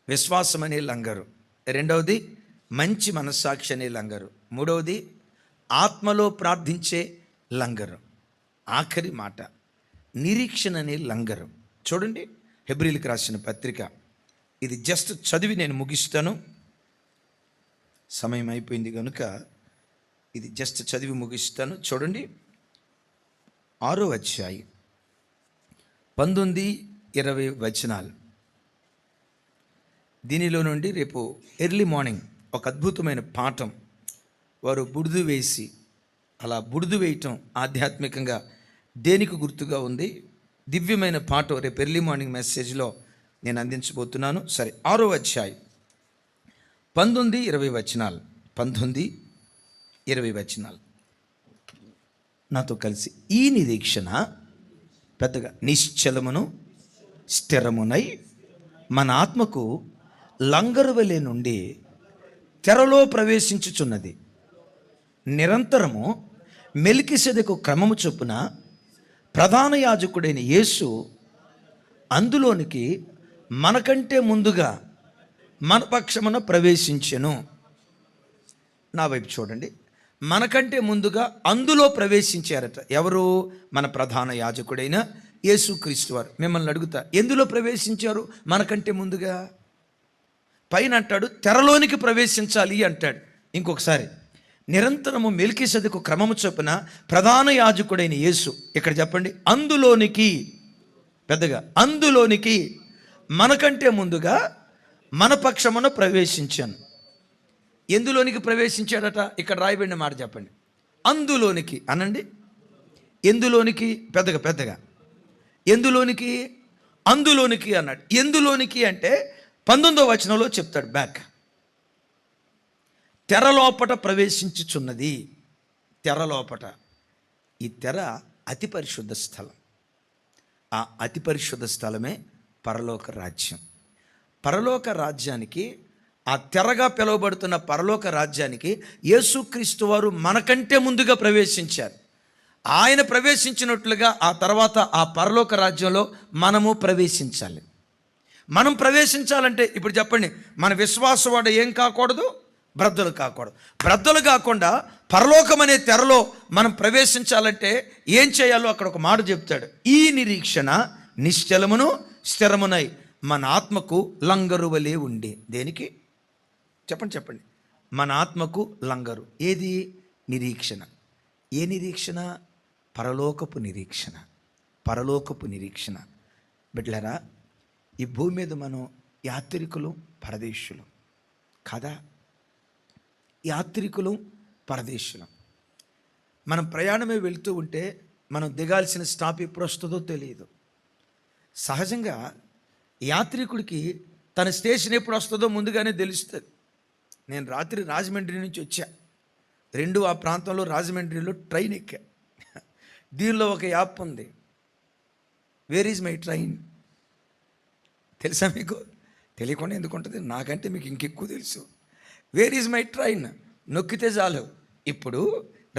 విశ్వాసం అనే లంగరు, రెండవది మంచి మనస్సాక్షి అనే లంగరు, మూడవది ఆత్మలో ప్రార్థించే లంగరు, ఆఖరి మాట నిరీక్షణ అనే లంగరు. చూడండి, హెబ్రీలకు రాసిన పత్రిక, ఇది జస్ట్ చదివి నేను ముగిస్తాను, సమయం అయిపోయింది కనుక ఇది జస్ట్ చదివి ముగిస్తాను. చూడండి, 6వ అధ్యాయం 19-20 వచనాలు. దీనిలో నుండి రేపు ఎర్లీ మార్నింగ్ ఒక అద్భుతమైన పాఠం వారు బుడిద వేసి అలా బుడిదు వేయటం ఆధ్యాత్మికంగా దేనికి గుర్తుగా ఉంది? దివ్యమైన పాట రేపు ఎర్లీ మార్నింగ్ మెసేజ్లో నేను అందించబోతున్నాను. సరే, 6వ అధ్యాయం 19-20 వచనాలు. 19-20 వచనాలు నాతో కలిసి. ఈ నిరీక్షణ పెద్దగా నిశ్చలమును స్థిరమునై మన ఆత్మకు లంగరువలే నుండి తెరలో ప్రవేశించుచున్నది. నిరంతరము మెల్కిసెదెకు క్రమము చొప్పున ప్రధాన యాజకుడైన యేసు అందులోనికి మనకంటే ముందుగా మన పక్షమున ప్రవేశించెను. నా వైపు చూడండి. మనకంటే ముందుగా అందులో ప్రవేశించారట. ఎవరు? మన ప్రధాన యాజకుడైన యేసుక్రీస్తు వారు. మిమ్మల్ని అడుగుతా, ఎందులో ప్రవేశించారు మనకంటే ముందుగా? పైన అంటాడు తెరలోనికి ప్రవేశించాలి అంటాడు. ఇంకొకసారి, నిరంతరము మెల్కీసెదెకు క్రమము చొప్పున ప్రధాన యాజకుడైన యేసు. ఇక్కడ చెప్పండి, అందులోనికి, పెద్దగా అందులోనికి మనకంటే ముందుగా మన పక్షమున ప్రవేశించాను. ఎందులోనికి ప్రవేశించాడట? ఇక్కడ రాయబడిన మాట చెప్పండి. అందులోనికి అనండి. ఎందులోనికి? పెద్దగా ఎందులోనికి? అందులోనికి అన్నాడు. ఎందులోనికి అంటే 19వ వచనంలో చెప్తాడు. బ్యాక్, తెరలోపట ప్రవేశించుచున్నది. తెరలోపట. ఈ తెర అతి పరిశుద్ధ స్థలం. ఆ అతి పరిశుద్ధ స్థలమే పరలోక రాజ్యం. పరలోక రాజ్యానికి, ఆ తెరగా పిలువబడుతున్న పరలోక రాజ్యానికి యేసుక్రీస్తు వారు మనకంటే ముందుగా ప్రవేశించారు. ఆయన ప్రవేశించినట్లుగా ఆ తర్వాత ఆ పరలోక రాజ్యంలో మనము ప్రవేశించాలి. మనం ప్రవేశించాలంటే ఇప్పుడు చెప్పండి, మన విశ్వాసవాడు ఏం కాకూడదు? బ్రద్దలు కాకూడదు. బ్రద్దలు కాకుండా పరలోకం అనే తెరలో మనం ప్రవేశించాలంటే ఏం చేయాలో అక్కడ ఒక మాట చెప్తాడు. ఈ నిరీక్షణ నిశ్చలమును స్థిరమునై మన ఆత్మకు లంగరువలే ఉండి. దేనికి? చెప్పండి. మన ఆత్మకు లంగరు. ఏది? నిరీక్షణ. ఏ నిరీక్షణ? పరలోకపు నిరీక్షణ. పరలోకపు నిరీక్షణ. బిడ్డలారా, ఈ భూమి మీద మనం యాత్రికులు, పరదేశులు కాదా? యాత్రికులు, పరదేశులం. మనం ప్రయాణమే వెళుతూ ఉంటే మనం దిగాల్సిన స్టాప్ ఎప్పుడు వస్తుందో తెలియదు. సహజంగా యాత్రికుడికి తన స్టేషన్ ఎప్పుడు వస్తుందో ముందుగానే తెలుస్తుంది. నేను రాత్రి రాజమండ్రి నుంచి వచ్చా. ఆ ప్రాంతంలో రాజమండ్రిలో ట్రైన్ ఎక్కా. దీనిలో ఒక యాప్ ఉంది, వేర్ ఈజ్ మై ట్రైన్. తెలుసా మీకు? తెలియకుండా ఎందుకు ఉంటుంది? నాకంటే మీకు ఇంకెక్కువ తెలుసు. వేర్ ఈజ్ మై ట్రైన్ నొక్కితే చాలు, ఇప్పుడు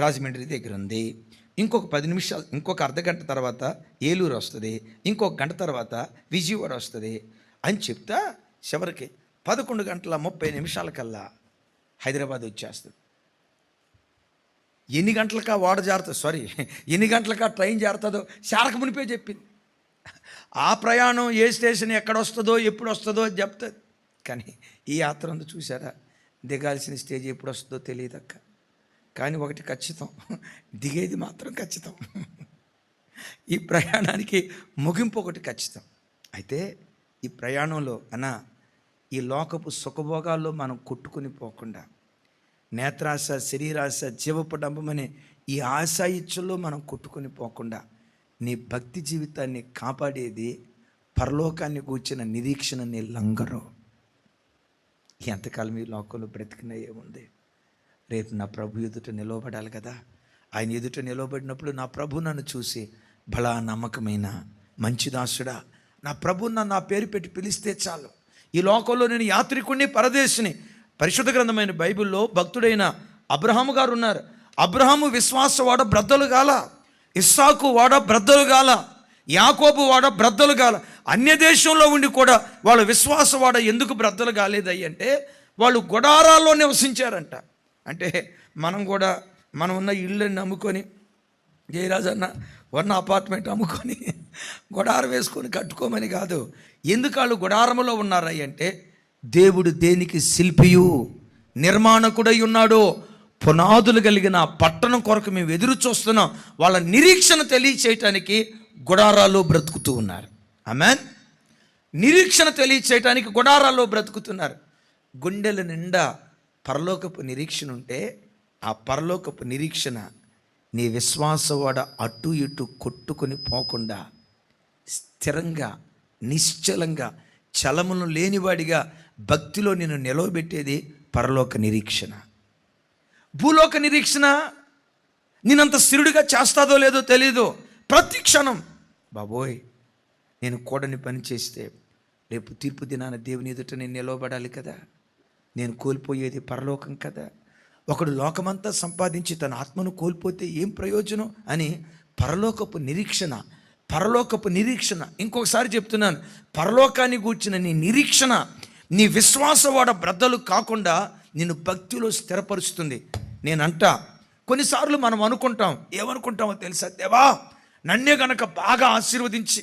రాజమండ్రి దగ్గర ఉంది, ఇంకొక 10 నిమిషాలు, ఇంకొక అర్ధగంట తర్వాత ఏలూరు వస్తుంది, ఇంకొక గంట తర్వాత విజయవాడ వస్తుంది అని చెప్తా చివరికి 11:30 హైదరాబాద్ వచ్చేస్తుంది. ఎన్ని గంటలకా వాడ జారుతుంది, ఎన్ని గంటలకా ట్రైన్ జారుతుందో శారక మునిపే చెప్పింది. ఆ ప్రయాణం ఏ స్టేషన్ ఎక్కడ వస్తుందో ఎప్పుడు వస్తుందో అని చెప్తుంది. కానీ ఈ యాత్ర ఉంది చూసారా, దిగాల్సిన స్టేజ్ ఎప్పుడు వస్తుందో తెలియదక్క. కానీ ఒకటి ఖచ్చితం, దిగేది మాత్రం ఖచ్చితం. ఈ ప్రయాణానికి ముగింపు ఒకటి ఖచ్చితం. అయితే ఈ ప్రయాణంలో ఈ లోకపు సుఖభోగాల్లో మనం కొట్టుకుని పోకుండా, నేత్రాశ, శరీరాశ, జీవపడంబమనే ఈ ఆశాయిచ్చల్లో మనం కొట్టుకుని పోకుండా నీ భక్తి జీవితాన్ని కాపాడేది పరలోకాన్ని కూర్చిన నిరీక్షణ నీ లంగరు. ఎంతకాలం ఈ లోకంలో బ్రతికినా ఏముంది? రేపు నా ప్రభు ఎదుట నిలవబడాలి కదా. ఆయన ఎదుట నిలవబడినప్పుడు నా ప్రభు నన్ను చూసి, బలా నమ్మకమైన మంచి దాసుడా, నా ప్రభు నన్ను నా పేరు పెట్టి పిలిస్తే చాలు. ఈ లోకంలో నేను యాత్రికుడిని, పరదేశిని. పరిశుద్ధ గ్రంథమైన బైబిల్లో భక్తుడైన అబ్రహాము గారు ఉన్నారు. అబ్రహాము విశ్వాసవాడ బ్రద్దలు గాల, ఇస్సాకు వాడ బ్రద్దలు గాల, యాకోబు వాడ బ్రద్దలు గాల. అన్య దేశంలో ఉండి కూడా వాళ్ళ విశ్వాసవాడ ఎందుకు బ్రద్దలు కాలేదయ్యి అంటే వాళ్ళు గుడారాల్లో నివసించారంట. అంటే మనం ఉన్న ఇళ్ళని అమ్ముకొని, జయరాజన్న ఉన్న అపార్ట్మెంట్ అమ్ముకొని గుడారం వేసుకొని కట్టుకోమని కాదు. ఎందుకు వాళ్ళు గుడారంలో ఉన్నారయ్యి అంటే దేవుడు దేనికి శిల్పియు నిర్మాణకుడై ఉన్నాడో పునాదులు కలిగిన పట్టణం కొరకు మేము ఎదురు చూస్తున్నాం. వాళ్ళ నిరీక్షణ తెలియచేయటానికి గుడారాల్లో బ్రతుకుతూ ఉన్నారు. ఆమేన్. నిరీక్షణ తెలియచేయటానికి గుడారాల్లో బ్రతుకుతున్నారు. గుండెల నిండా పరలోకపు నిరీక్షణ ఉంటే ఆ పరలోకపు నిరీక్షణ నీ విశ్వాసవాడ అటు ఇటు కొట్టుకొని పోకుండా స్థిరంగా నిశ్చలంగా చలమును లేనివాడిగా భక్తిలో నిన్ను నిలవబెట్టేది పరలోక నిరీక్షణ. భూలోక నిరీక్షణ నేనంత స్థిరుడిగా చేస్తాదో లేదో తెలీదు. ప్రతి క్షణం బాబోయ్ నేను కూడని పని చేస్తే రేపు తీర్పు దినాన దేవుని ఎదుట నేను నిలవబడాలి కదా, నేను కోల్పోయేది పరలోకం కదా. ఒకడు లోకమంతా సంపాదించి తన ఆత్మను కోల్పోతే ఏం ప్రయోజనం అని పరలోకపు నిరీక్షణ. ఇంకొకసారి చెప్తున్నాను, పరలోకాన్ని గూర్చిన నీ నిరీక్షణ నీ విశ్వాసవాడ బ్రద్దలు కాకుండా నిన్ను భక్తిలో స్థిరపరుస్తుంది. నేనంటా కొన్నిసార్లు మనం అనుకుంటాం, ఏమనుకుంటామో తెలుసా, దేవా నన్నే గనక బాగా ఆశీర్వదించి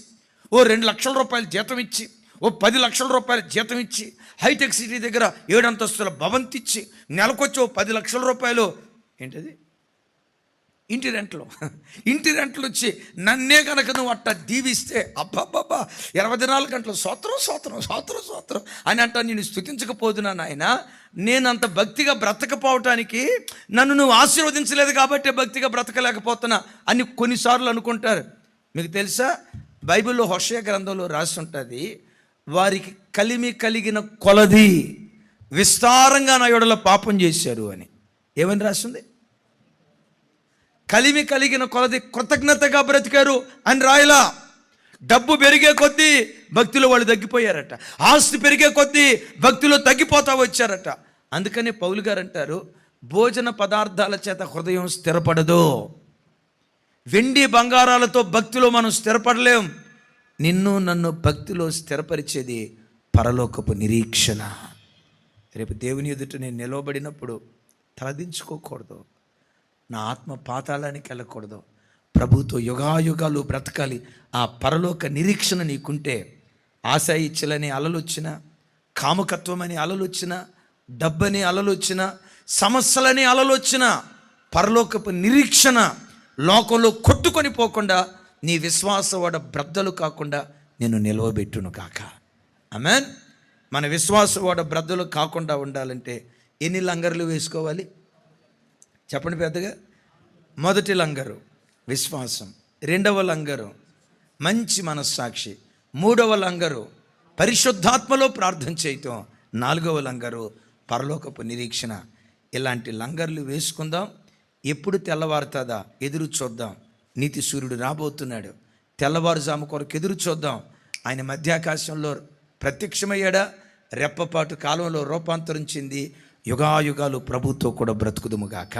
ఓ 2 లక్షల రూపాయలు జీతం ఇచ్చి, ఓ 10 లక్షల రూపాయలు జీతం ఇచ్చి, హైటెక్ సిటీ దగ్గర 7 అంతస్తుల భవంతి ఇచ్చి, నెలకొచ్చి ఓ 10 లక్షల రూపాయలు ఏంటది ఇంటి రెంట్లు వచ్చి నన్నే కనుక నువ్వు అట్ట దీవిస్తే అబ్బాబ్బా 24 గంటలు స్తోత్రం అని అంటా నేను స్తుతించకపోదునా నాయన. నేనంత భక్తిగా బ్రతకపోవటానికి నన్ను నువ్వు ఆశీర్వదించలేదు కాబట్టి భక్తిగా బ్రతకలేకపోతున్నా అని కొన్నిసార్లు అనుకుంటారు. మీకు తెలుసా, బైబిల్లో హోషేయ గ్రంథంలో రాసి ఉంటుంది, వారికి కలిగిన కొలది విస్తారంగా నా యొడల పాపం చేశారు అని. ఏమని రాస్తుంది? కలిగిన కొలది కృతజ్ఞతగా బ్రతికారు అని రాయలా. డబ్బు పెరిగే కొద్దీ భక్తిలో వాళ్ళు తగ్గిపోయారట, ఆస్తి పెరిగే కొద్దీ భక్తిలో తగ్గిపోతా వచ్చారట. అందుకనే పౌలు గారు అంటారు, భోజన పదార్థాల చేత హృదయం స్థిరపడదు. వెండి బంగారాలతో భక్తిలో మనం స్థిరపడలేం. నిన్ను నన్ను భక్తిలో స్థిరపరిచేది పరలోకపు నిరీక్షణ. రేపు దేవుని ఎదుట నేను నిలవబడినప్పుడు తలదించుకోకూడదు, నా ఆత్మ పాతాళానికి వెళ్ళకూడదు, ప్రభుతో యుగాయుగాలు బ్రతకాలి. ఆ పరలోక నిరీక్షణ నీకుంటే ఆశ ఇచ్చలని అలలు వచ్చినా, కామకత్వం అని అలలు వచ్చినా, డబ్బని అలలు వచ్చినా, సమస్యలని అలలు వచ్చినా, పరలోకపు నిరీక్షణ లోకంలో కొట్టుకొని పోకుండా నీ విశ్వాసవాడ బ్రద్దలు కాకుండా నేను నిలవబెట్టును కాక. ఆమేన్. మన విశ్వాసవాడ బ్రద్దలు కాకుండా ఉండాలంటే ఎన్ని లంగర్లు వేసుకోవాలి చెప్పండి పెద్దగా? మొదటి లంగరు విశ్వాసం, 2వ లంగరు మంచి మనస్సాక్షి, 3వ లంగరు పరిశుద్ధాత్మలో ప్రార్థన చేయటం, 4వ లంగరు పరలోకపు నిరీక్షణ. ఇలాంటి లంగర్లు వేసుకుందాం. ఎప్పుడు తెల్లవారుతుందా ఎదురు చూద్దాం. నీతి సూర్యుడు రాబోతున్నాడు, తెల్లవారుజాము కొరకు ఎదురు చూద్దాం. ఆయన మధ్యాకాశంలో ప్రత్యక్షమయ్యాడా, రెప్పపాటు కాలంలో రూపాంతరం చెంది యుగాయుగాలు ప్రభుతో కూడా బ్రతుకుదుముగాక.